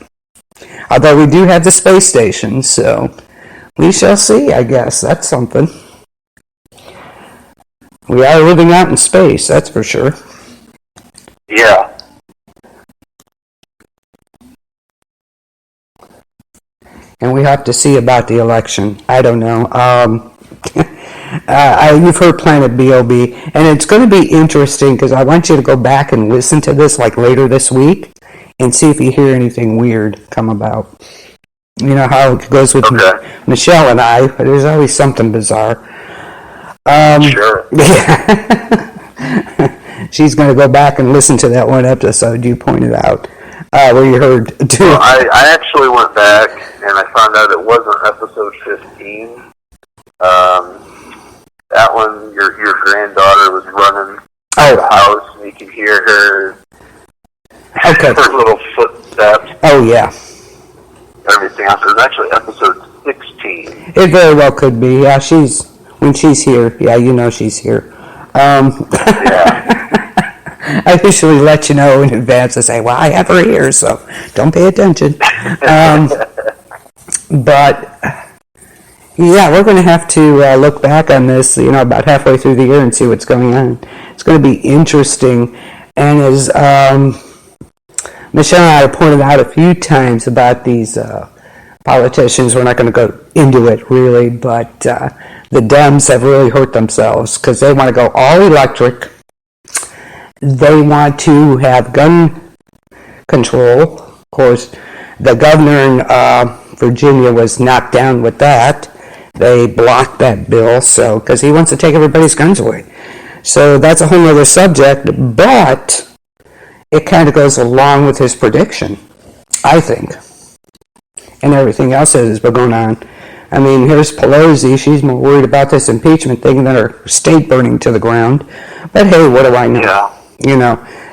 Although we do have the space station, so we shall see, I guess. That's something. We are living out in space, that's for sure. Yeah. And we have to see about the election. I don't know. You've heard Planet B.O.B., and it's going to be interesting because I want you to go back and listen to this like later this week and see if you hear anything weird come about. You know how it goes with Michelle and I, but there's always something bizarre. Sure. Yeah. She's going to go back and listen to that one episode you pointed out, where you heard two. Well, I actually went back and I found out it wasn't episode 15. That one, your granddaughter was running the house, and you could hear her little footsteps. Oh, yeah. Everything else. It was actually episode 16. It very well could be. Yeah, when she's here. Yeah, you know she's here. Yeah. I usually let you know in advance. I say, well, I have her here, so don't pay attention. But, yeah, we're going to have to look back on this, about halfway through the year and see what's going on. It's going to be interesting. And as Michelle and I have pointed out a few times about these politicians, we're not going to go into it really, but the Dems have really hurt themselves because they want to go all electric. They want to have gun control. Of course, the governor in Virginia was knocked down with that. They blocked that bill, because he wants to take everybody's guns away. So that's a whole other subject, but it kind of goes along with his prediction, I think. And everything else that has been going on. I mean, here's Pelosi. She's more worried about this impeachment thing than her state burning to the ground. But hey, what do I know? Yeah.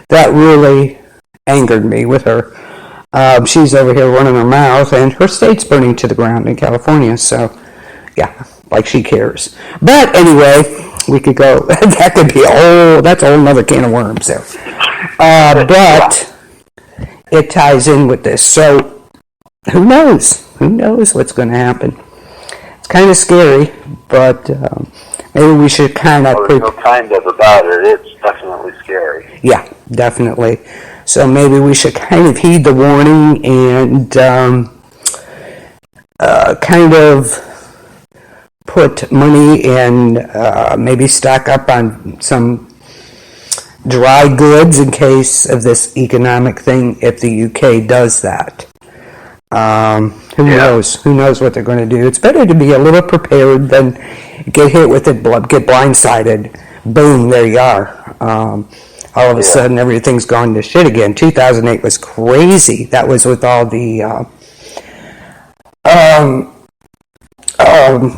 That really angered me with her. She's over here running her mouth, and her state's burning to the ground in California. So, yeah, like she cares. But anyway, we could go. That could be that's a whole other can of worms there. But it ties in with this. So who knows? Who knows what's going to happen? It's kind of scary, but maybe we should kind of... there's no kind of about it. It's definitely scary. Yeah, definitely. So maybe we should kind of heed the warning and kind of put money and maybe stock up on some dry goods in case of this economic thing if the UK does that. Who knows? Who knows what they're going to do? It's better to be a little prepared than get hit with it, get blindsided. Boom, there you are. All of a sudden, everything's gone to shit again. 2008 was crazy. That was with all the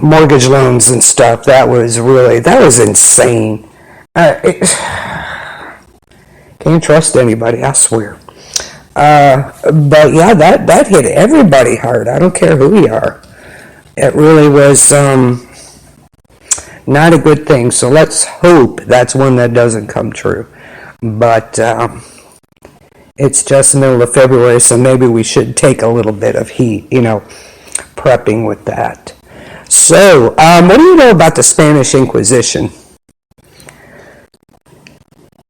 mortgage loans and stuff. That was insane. Can't trust anybody, I swear. But yeah, that hit everybody hard. I don't care who you are. It really was not a good thing. So let's hope that's one that doesn't come true. But it's just the middle of February, so maybe we should take a little bit of heat, prepping with that. So, what do you know about the Spanish Inquisition?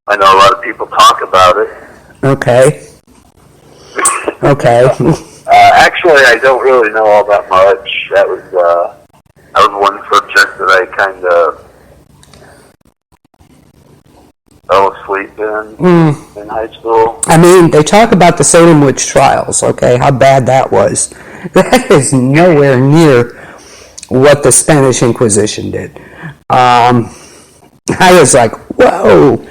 I know a lot of people talk about it. Okay. Actually, I don't really know all that much. That was one subject that I kind of fell asleep in high school. I mean, they talk about the Salem witch trials, okay, how bad that was. That is nowhere near what the Spanish Inquisition did. I was like, whoa.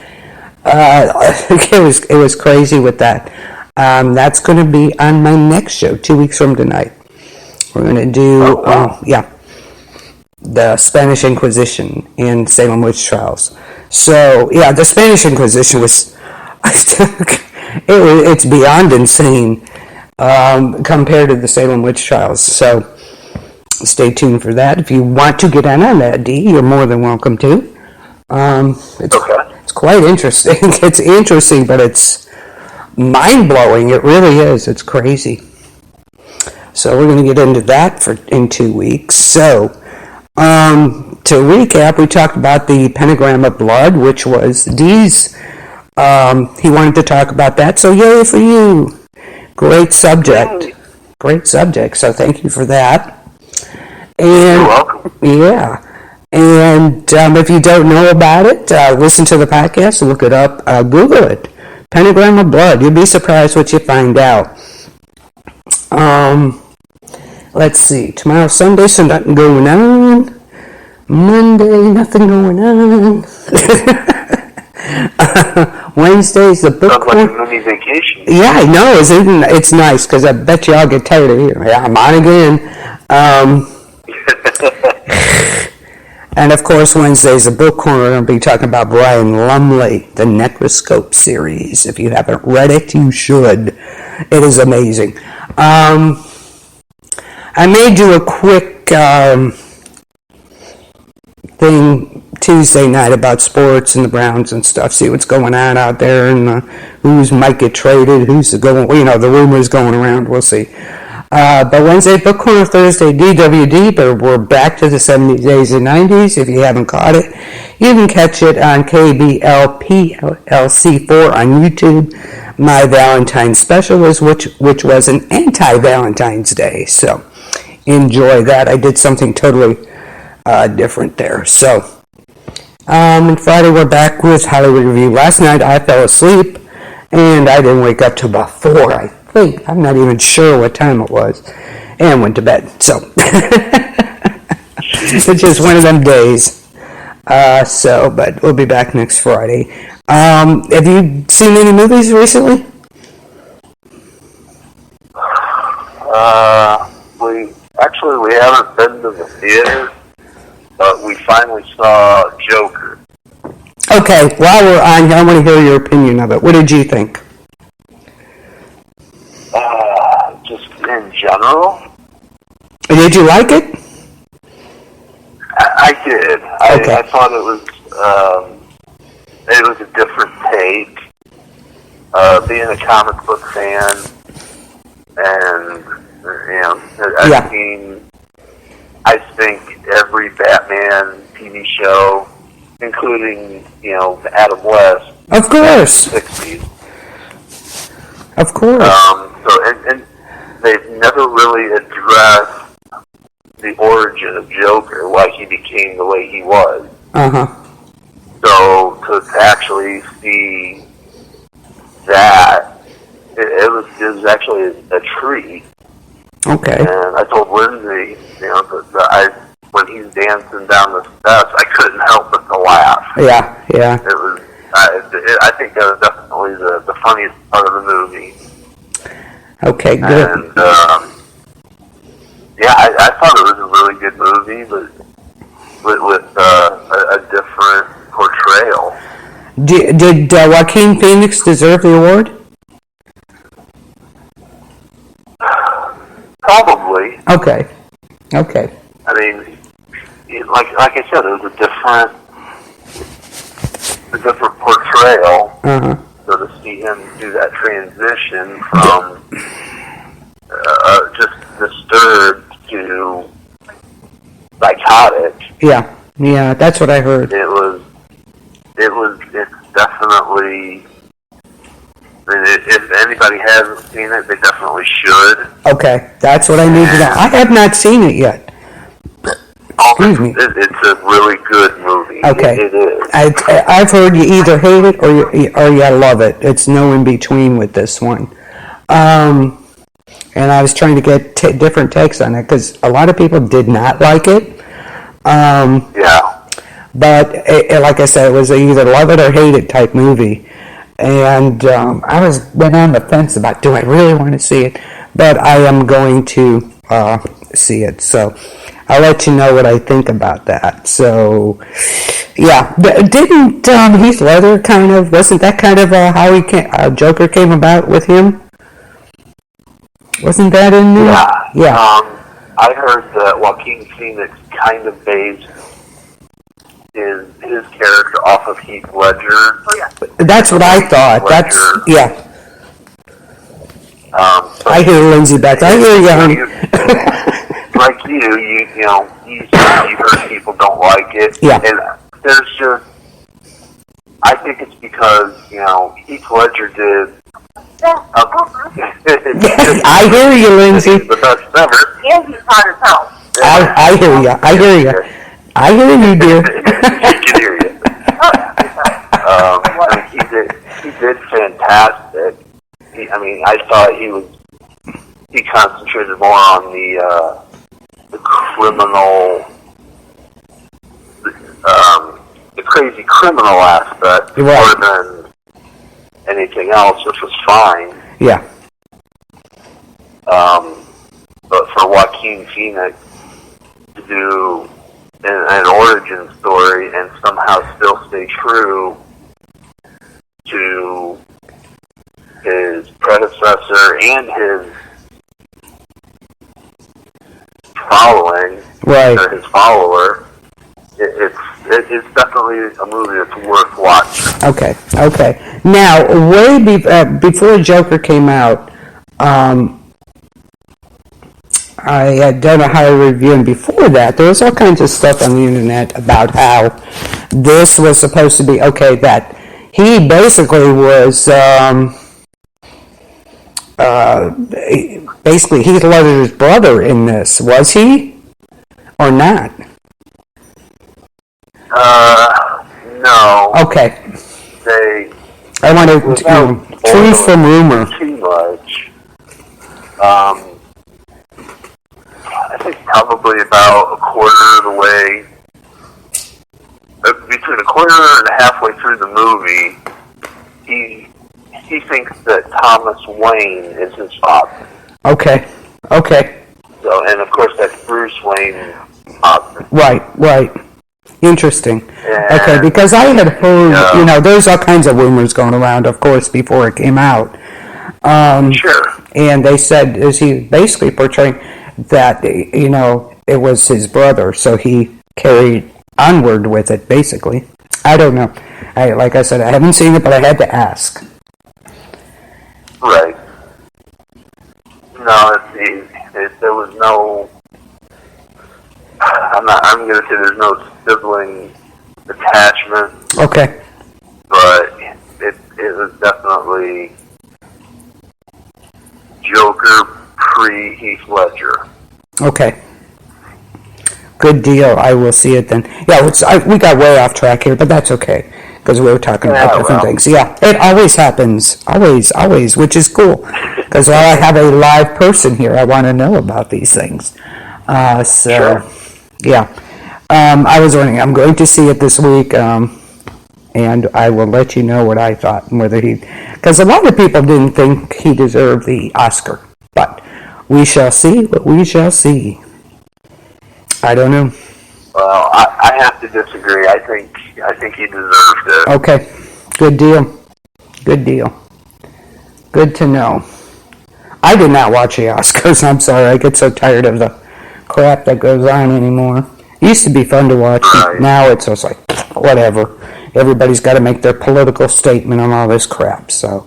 It was crazy with that. That's going to be on my next show, 2 weeks from tonight. We're going to do, the Spanish Inquisition and Salem witch trials. So, yeah, the Spanish Inquisition was, it's beyond insane compared to the Salem witch trials. So, stay tuned for that. If you want to get on that, Dee, you're more than welcome to. It's quite interesting. It's interesting, but it's mind-blowing. It really is. It's crazy. So we're going to get into that in 2 weeks. So to recap, we talked about the Pentagram of Blood, which was Dee's. He wanted to talk about that. So yay for you. Great subject. Great subject. So thank you for that. And, you're welcome. Yeah. And if you don't know about it, listen to the podcast, look it up, Google it. Pentagram of Blood. You'll be surprised what you find out. Let's see. Tomorrow's Sunday, so nothing going on. Monday, nothing going on. Wednesday's the book. Sounds like a mini vacation. Yeah, I know. It's nice because I bet you I'll get tired of hearing. Yeah, I'm on again. And of course, Wednesday's a book corner. We're going to be talking about Brian Lumley, the Necroscope series. If you haven't read it, you should. It is amazing. I may do a quick thing Tuesday night about sports and the Browns and stuff. See what's going on out there and who's might get traded, who's going. The rumors going around. We'll see. But Wednesday, Book Corner, Thursday, DWD, but we're back to the 70s, 80s, and 90s. If you haven't caught it, you can catch it on KBLPLC4 on YouTube. My Valentine's special was which was an anti-Valentine's Day, so enjoy that. I did something totally different there. So, and Friday we're back with Hollywood Review. Last night I fell asleep, and I didn't wake up till about 4, I think. I'm not even sure what time it was, and went to bed. So it's just one of them days. But we'll be back next Friday. Have you seen any movies recently? We haven't been to the theater, but we finally saw Joker. Okay, while we're on, I want to hear your opinion of it. What did you think? Just in general. Did you like it? I did. Okay. I thought it was a different take. Being a comic book fan, and I've seen, I think, every Batman TV show, including Adam West. Of course. In the 60s. Of course. And they've never really addressed the origin of Joker, why he became the way he was. So to actually see that, it was actually a treat. Okay. And I told Lindsay, when he's dancing down the steps, I couldn't help but to laugh. Yeah. It was. I think that was definitely the funniest part of the movie. Okay, good. And I thought it was a really good movie, but with a different portrayal. Did Joaquin Phoenix deserve the award? Probably. Okay. I mean, like I said, it was a different portrayal. So to see him do that transition from just disturbed to psychotic. Yeah, that's what I heard. It's definitely. I mean, if anybody hasn't seen it, they definitely should. Okay, that's what I need to know. I have not seen it yet. Excuse me. It's a really good movie. Okay. It is. I've heard you either hate it or you love it. It's no in between with this one. And I was trying to get different takes on it because a lot of people did not like it. But like I said, it was either love it or hate it type movie. And I been on the fence about, do I really want to see it? But I am going to see it. So I'll let you know what I think about that. So, yeah. Didn't Heath Ledger wasn't that kind of how Joker came about with him? Wasn't that in there? Yeah. I heard that Joaquin Phoenix kind of based his character off of Heath Ledger. That's what I thought. I hear Lindsay Beth. I hear you, honey. Like you know, you heard people don't like it. Yeah. And there's just, I think it's because, you know, Heath Ledger did. I hear you, Lindsay. The best ever. And he's hot as hell. I hear you. I hear you. I hear you, dear. He can hear you. I mean, he did fantastic. I thought he concentrated more on the criminal, the crazy criminal aspect more than anything else, which was fine. Yeah. But for Joaquin Phoenix to do an origin story and somehow still stay true to his predecessor and his following, or his follower, it's definitely a movie that's worth watching. Okay. Now, way before Joker came out, I had done a high review, and before that, there was all kinds of stuff on the internet about how this was supposed to be, that he basically was, basically Heath Ledger's brother in this. Was he? Or not? No. Okay. I want to, truth from rumor. Too much. I think probably about a quarter of the way, between a quarter and halfway through the movie, he thinks that Thomas Wayne is his father. Okay. So, and of course that's Bruce Wayne's father. Right. Interesting. Okay, because I had heard, there's all kinds of rumors going around, of course, before it came out. Sure. And they said, is he basically portraying that, it was his brother, so he carried onward with it, basically. I don't know. Like I said, I haven't seen it, but I had to ask. Right. No, there was no, I'm going to say there's no sibling attachment. Okay. But it was definitely Joker pre-Heath Ledger. Okay. Good deal. I will see it then. Yeah, we got way off track here, but that's okay, because we were talking about different things. Yeah, it always happens. Always, which is cool, because while I have a live person here, I want to know about these things. Sure. Yeah. I was wondering, I'm going to see it this week, and I will let you know what I thought, and whether because a lot of people didn't think he deserved the Oscar, but we shall see what we shall see. I don't know. Well, I have to disagree. I think he deserved it. Okay. Good deal. Good to know. I did not watch the Oscars. I'm sorry. I get so tired of the crap that goes on anymore. It used to be fun to watch. Right. Now it's just like, whatever. Everybody's got to make their political statement on all this crap. So,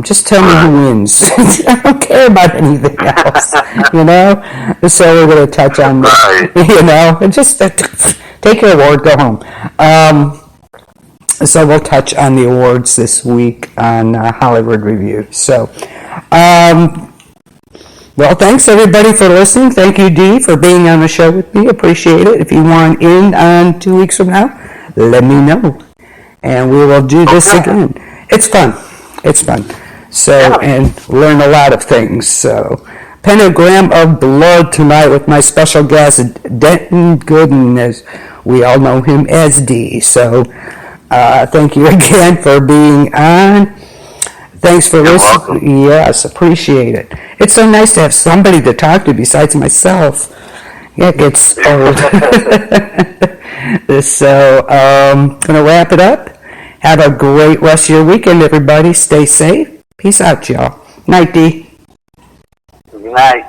just tell me who wins. I don't care about anything else, So we're going to touch on that, and just take your award, go home. So we'll touch on the awards this week on Hollywood Review. So, well, thanks everybody for listening. Thank you, Dee, for being on the show with me. Appreciate it. If you want in on 2 weeks from now, let me know, and we will do this again. It's fun. So, and learn a lot of things. So, Pentagram of Blood tonight with my special guest, Denton Goodin, as we all know him as D. So, thank you again for being on. Thanks for listening. Welcome. Yes, appreciate it. It's so nice to have somebody to talk to besides myself. Yeah, it gets old. So, going to wrap it up. Have a great rest of your weekend, everybody. Stay safe. Peace out, y'all. Night, D. Good night.